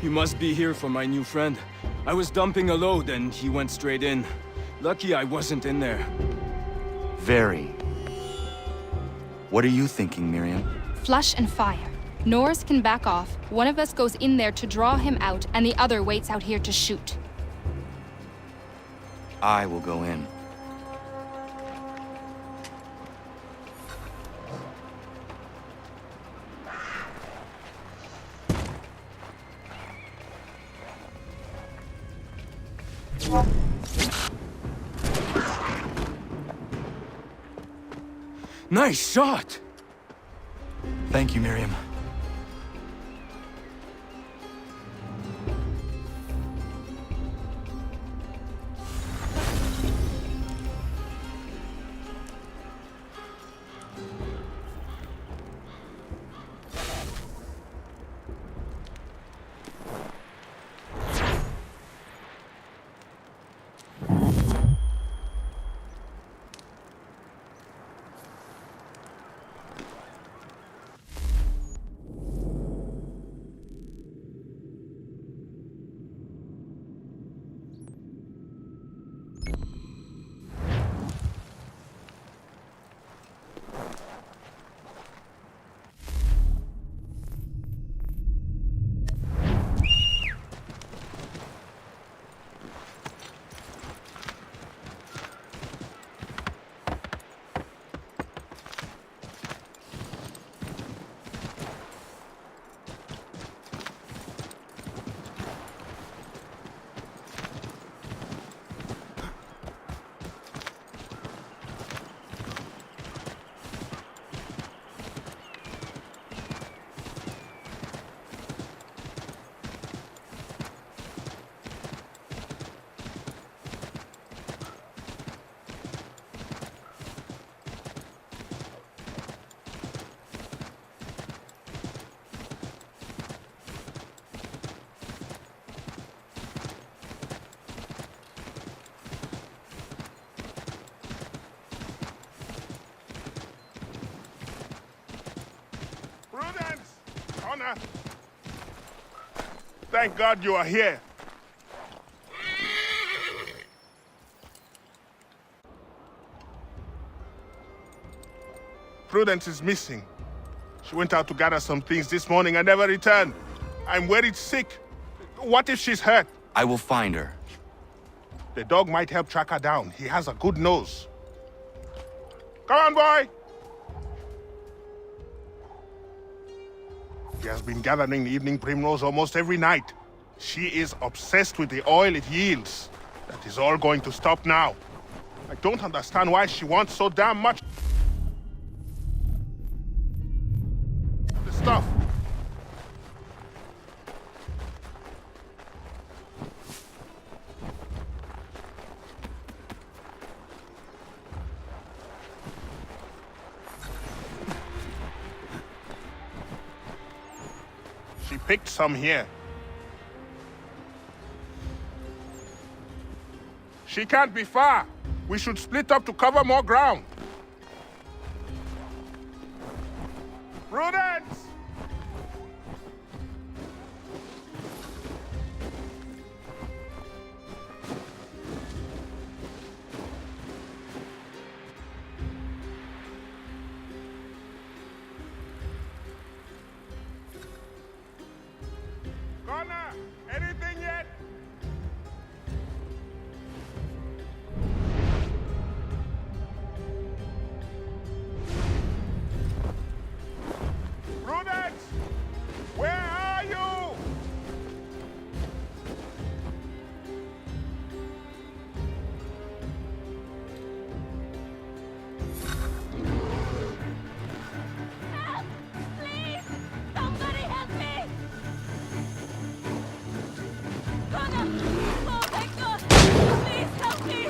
You must be here for my new friend. I was dumping a load and he went straight in. Lucky I wasn't in there. Very. What are you thinking, Miriam? Flush and fire. Norris can back off. One of us goes in there to draw him out, and the other waits out here to shoot. I will go in. Nice shot! Thank you, Miriam. Connor! Thank God you are here. Prudence is missing. She went out to gather some things this morning and never returned. I'm worried sick. What if she's hurt? I will find her. The dog might help track her down. He has a good nose. Come on, boy! He has been gathering the evening primrose almost every night. She is obsessed with the oil it yields. That is all going to stop now. I don't understand why she wants so damn much. The stuff. She picked some here. She can't be far. We should split up to cover more ground. Prudence! Connor, anything yet? Prudence! Where are you? Help! Please! Somebody help me! Connor! Oh, thank God! Please help me!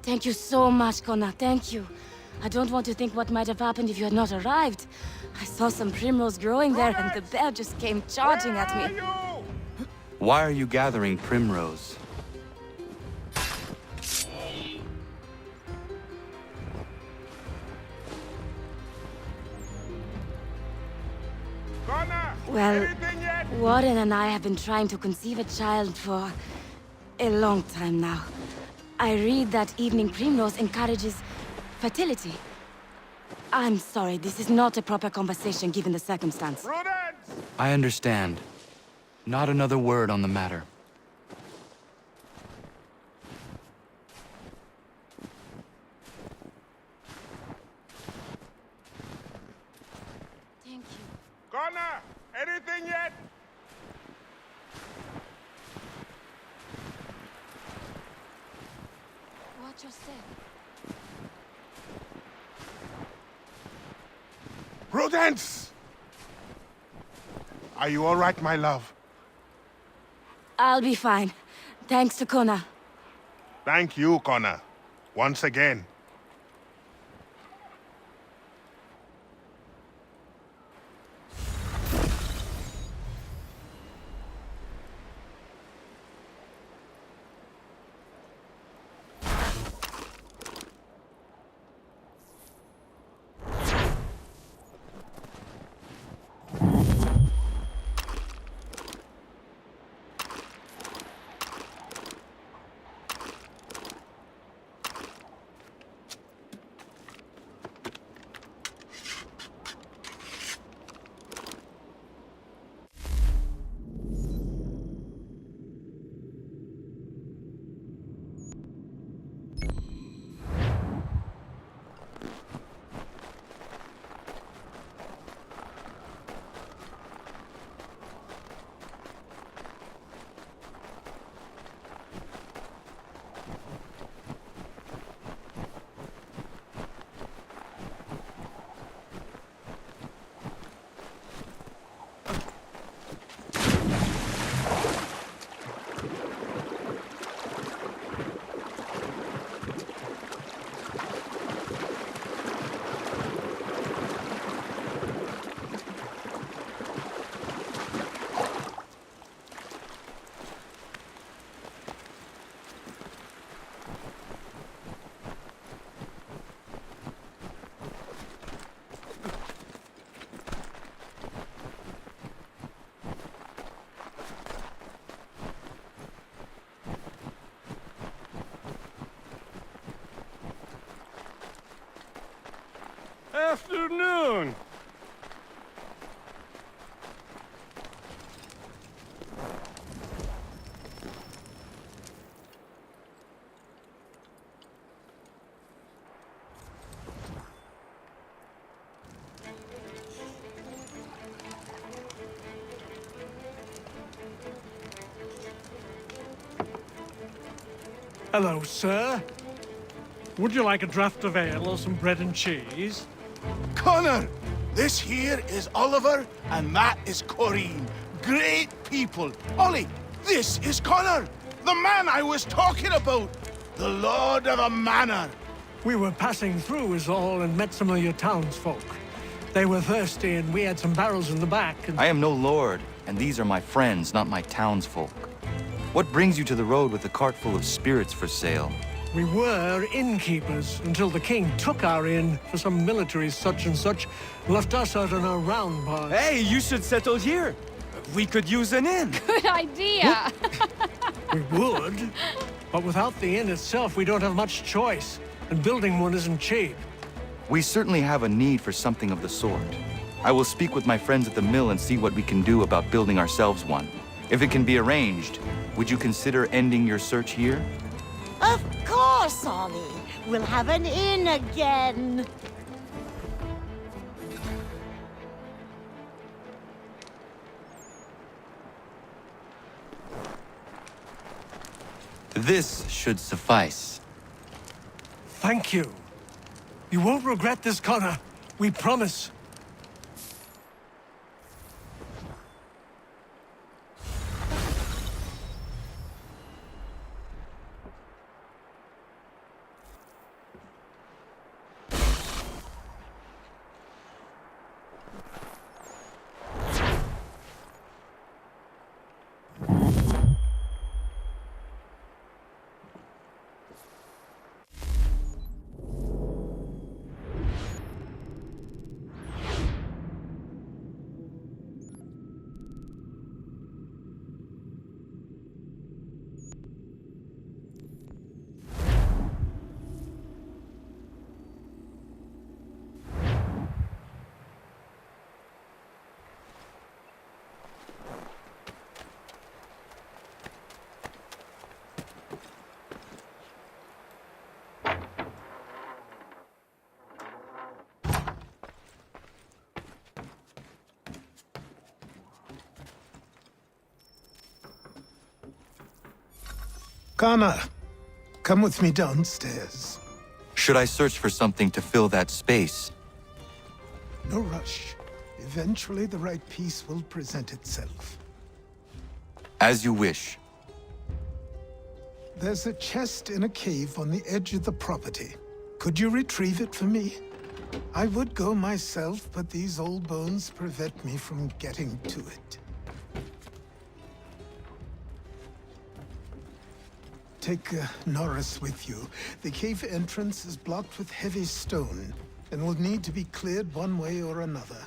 Thank you so much, Connor. Thank you. I don't want to think what might have happened if you had not arrived. I saw some primrose growing there, and the bear just came charging at me. Why are you gathering primrose? Well, Warren and I have been trying to conceive a child for a long time now. I read that evening primrose encourages fertility. I'm sorry, this is not a proper conversation given the circumstance. I understand. Not another word on the matter. Thank you. Connor, anything yet? Watch your step. Prudence! Are you all right, my love? I'll be fine. Thanks to Connor. Thank you, Connor. Once again. Afternoon. Hello, sir. Would you like a draught of ale or some bread and cheese? Connor, this here is Oliver, and that is Corinne. Great people. Ollie, this is Connor, the man I was talking about. The Lord of a Manor. We were passing through is all and met some of your townsfolk. They were thirsty and we had some barrels in the back and... I am no lord, and these are my friends, not my townsfolk. What brings you to the road with a cart full of spirits for sale? We were innkeepers until the king took our inn for some military such and such, left us out on our round bar. Hey, you should settle here. We could use an inn. Good idea. We would, but without the inn itself, we don't have much choice, and building one isn't cheap. We certainly have a need for something of the sort. I will speak with my friends at the mill and see what we can do about building ourselves one. If it can be arranged, would you consider ending your search here? Of course, Ollie. We'll have an inn again. This should suffice. Thank you. You won't regret this, Connor. We promise. Connor, come with me downstairs. Should I search for something to fill that space? No rush. Eventually, the right piece will present itself. As you wish. There's a chest in a cave on the edge of the property. Could you retrieve it for me? I would go myself, but these old bones prevent me from getting to it. Take Norris with you. The cave entrance is blocked with heavy stone, and will need to be cleared one way or another.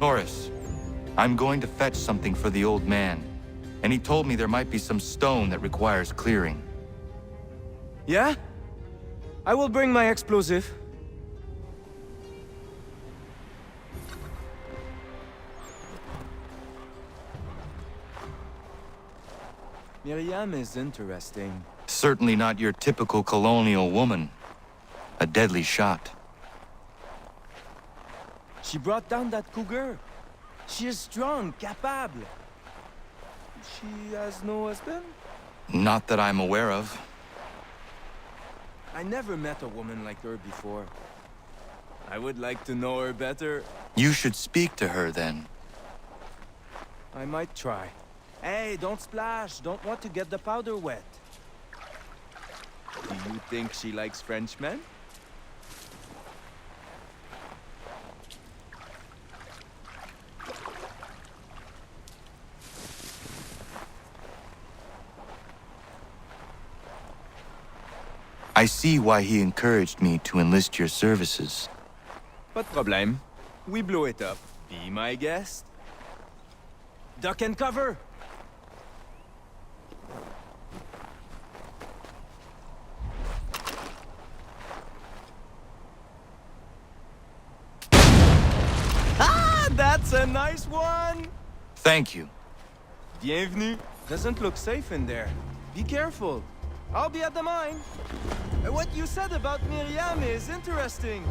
Norris, I'm going to fetch something for the old man, and he told me there might be some stone that requires clearing. Yeah? I will bring my explosive. Miriam is interesting. Certainly not your typical colonial woman. A deadly shot. She brought down that cougar. She is strong, capable. She has no husband? Not that I'm aware of. I never met a woman like her before. I would like to know her better. You should speak to her then. I might try. Hey, don't splash. Don't want to get the powder wet. Do you think she likes Frenchmen? I see why he encouraged me to enlist your services. Pas de problème. We blow it up. Be my guest. Duck and cover! Ah, that's a nice one! Thank you. Bienvenue. Doesn't look safe in there. Be careful. I'll be at the mine. What you said about Miriam is interesting.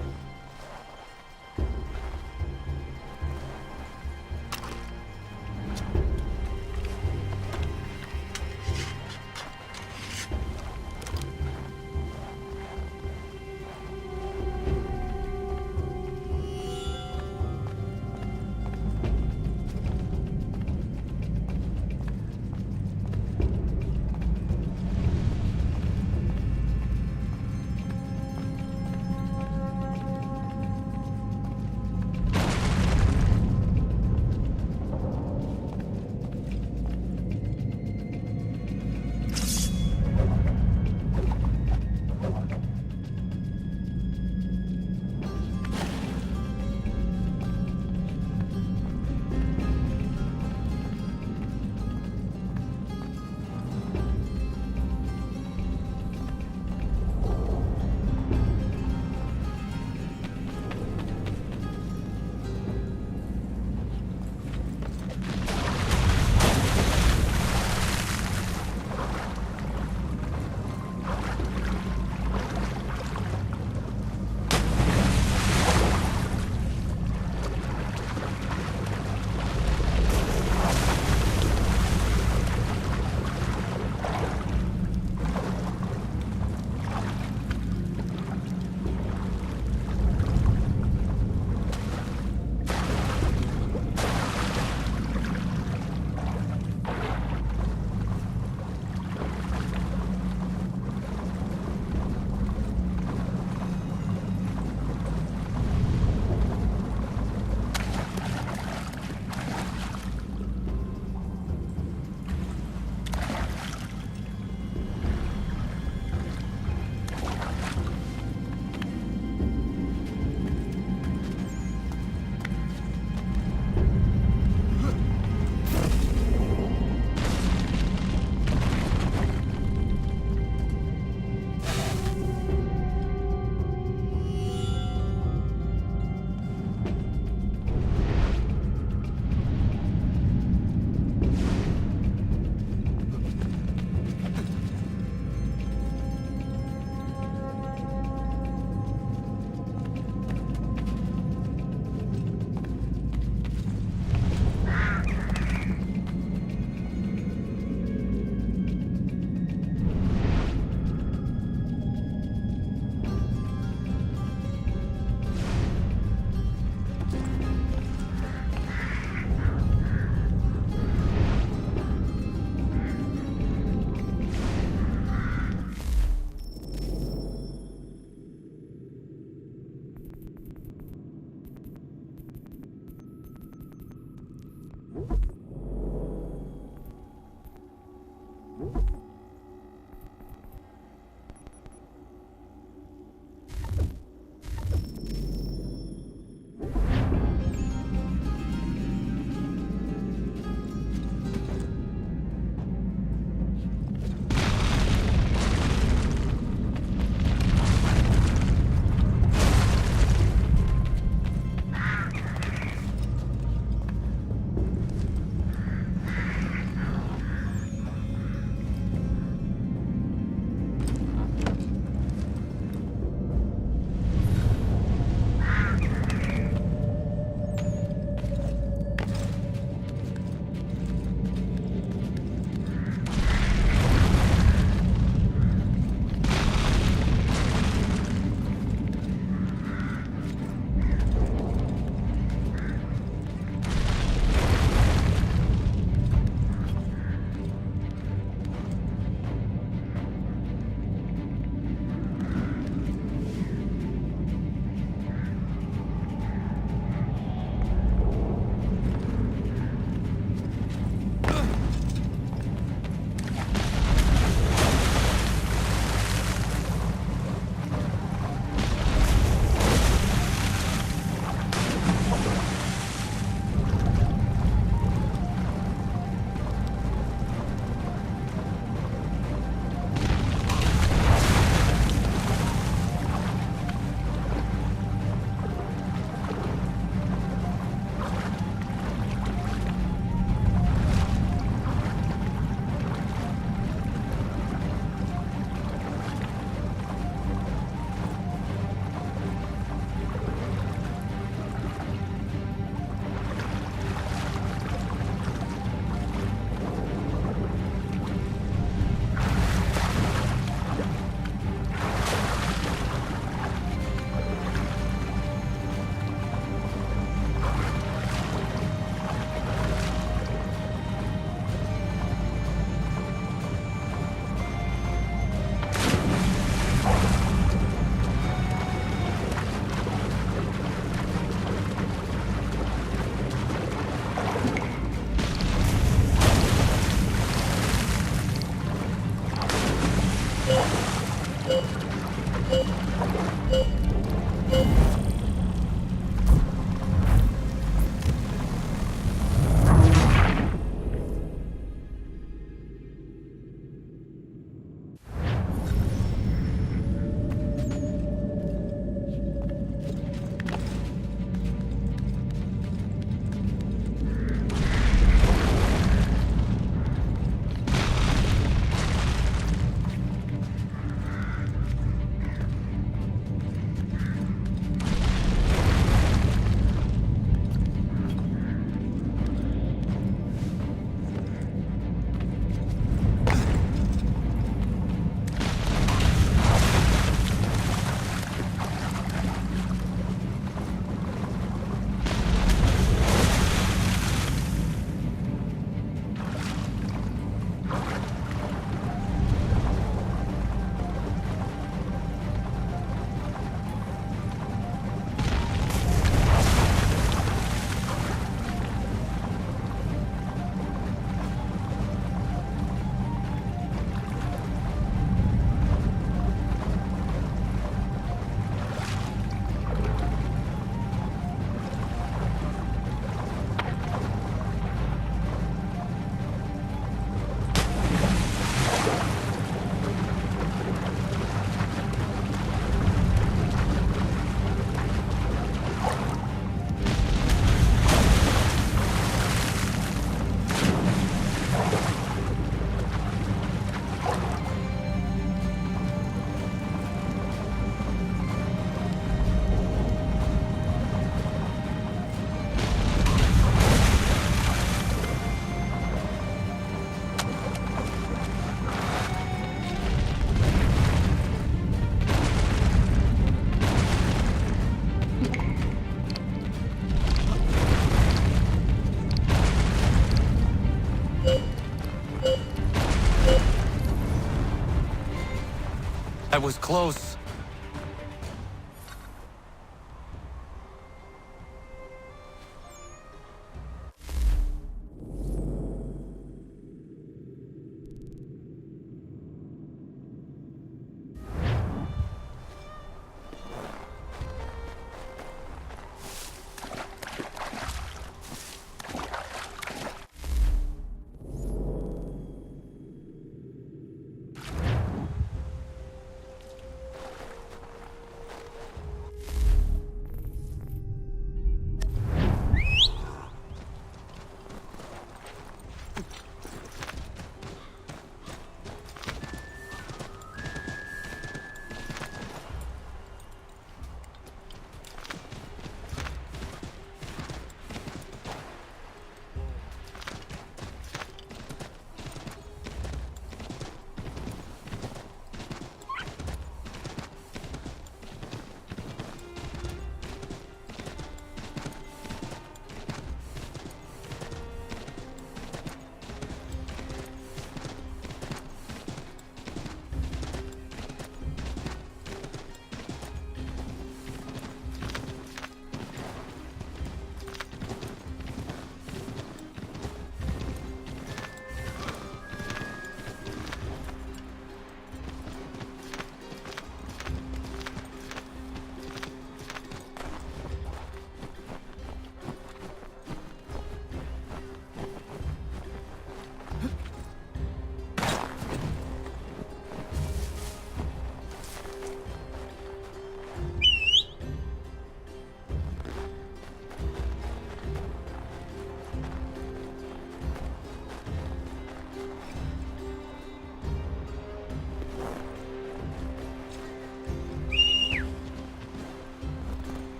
That was close.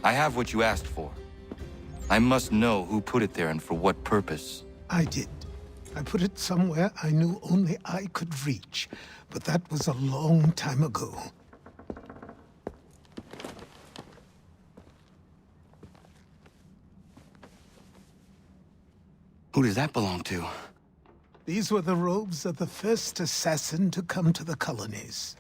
I have what you asked for. I must know who put it there and for what purpose. I did. I put it somewhere I knew only I could reach, but that was a long time ago. Who does that belong to? These were the robes of the first assassin to come to the colonies.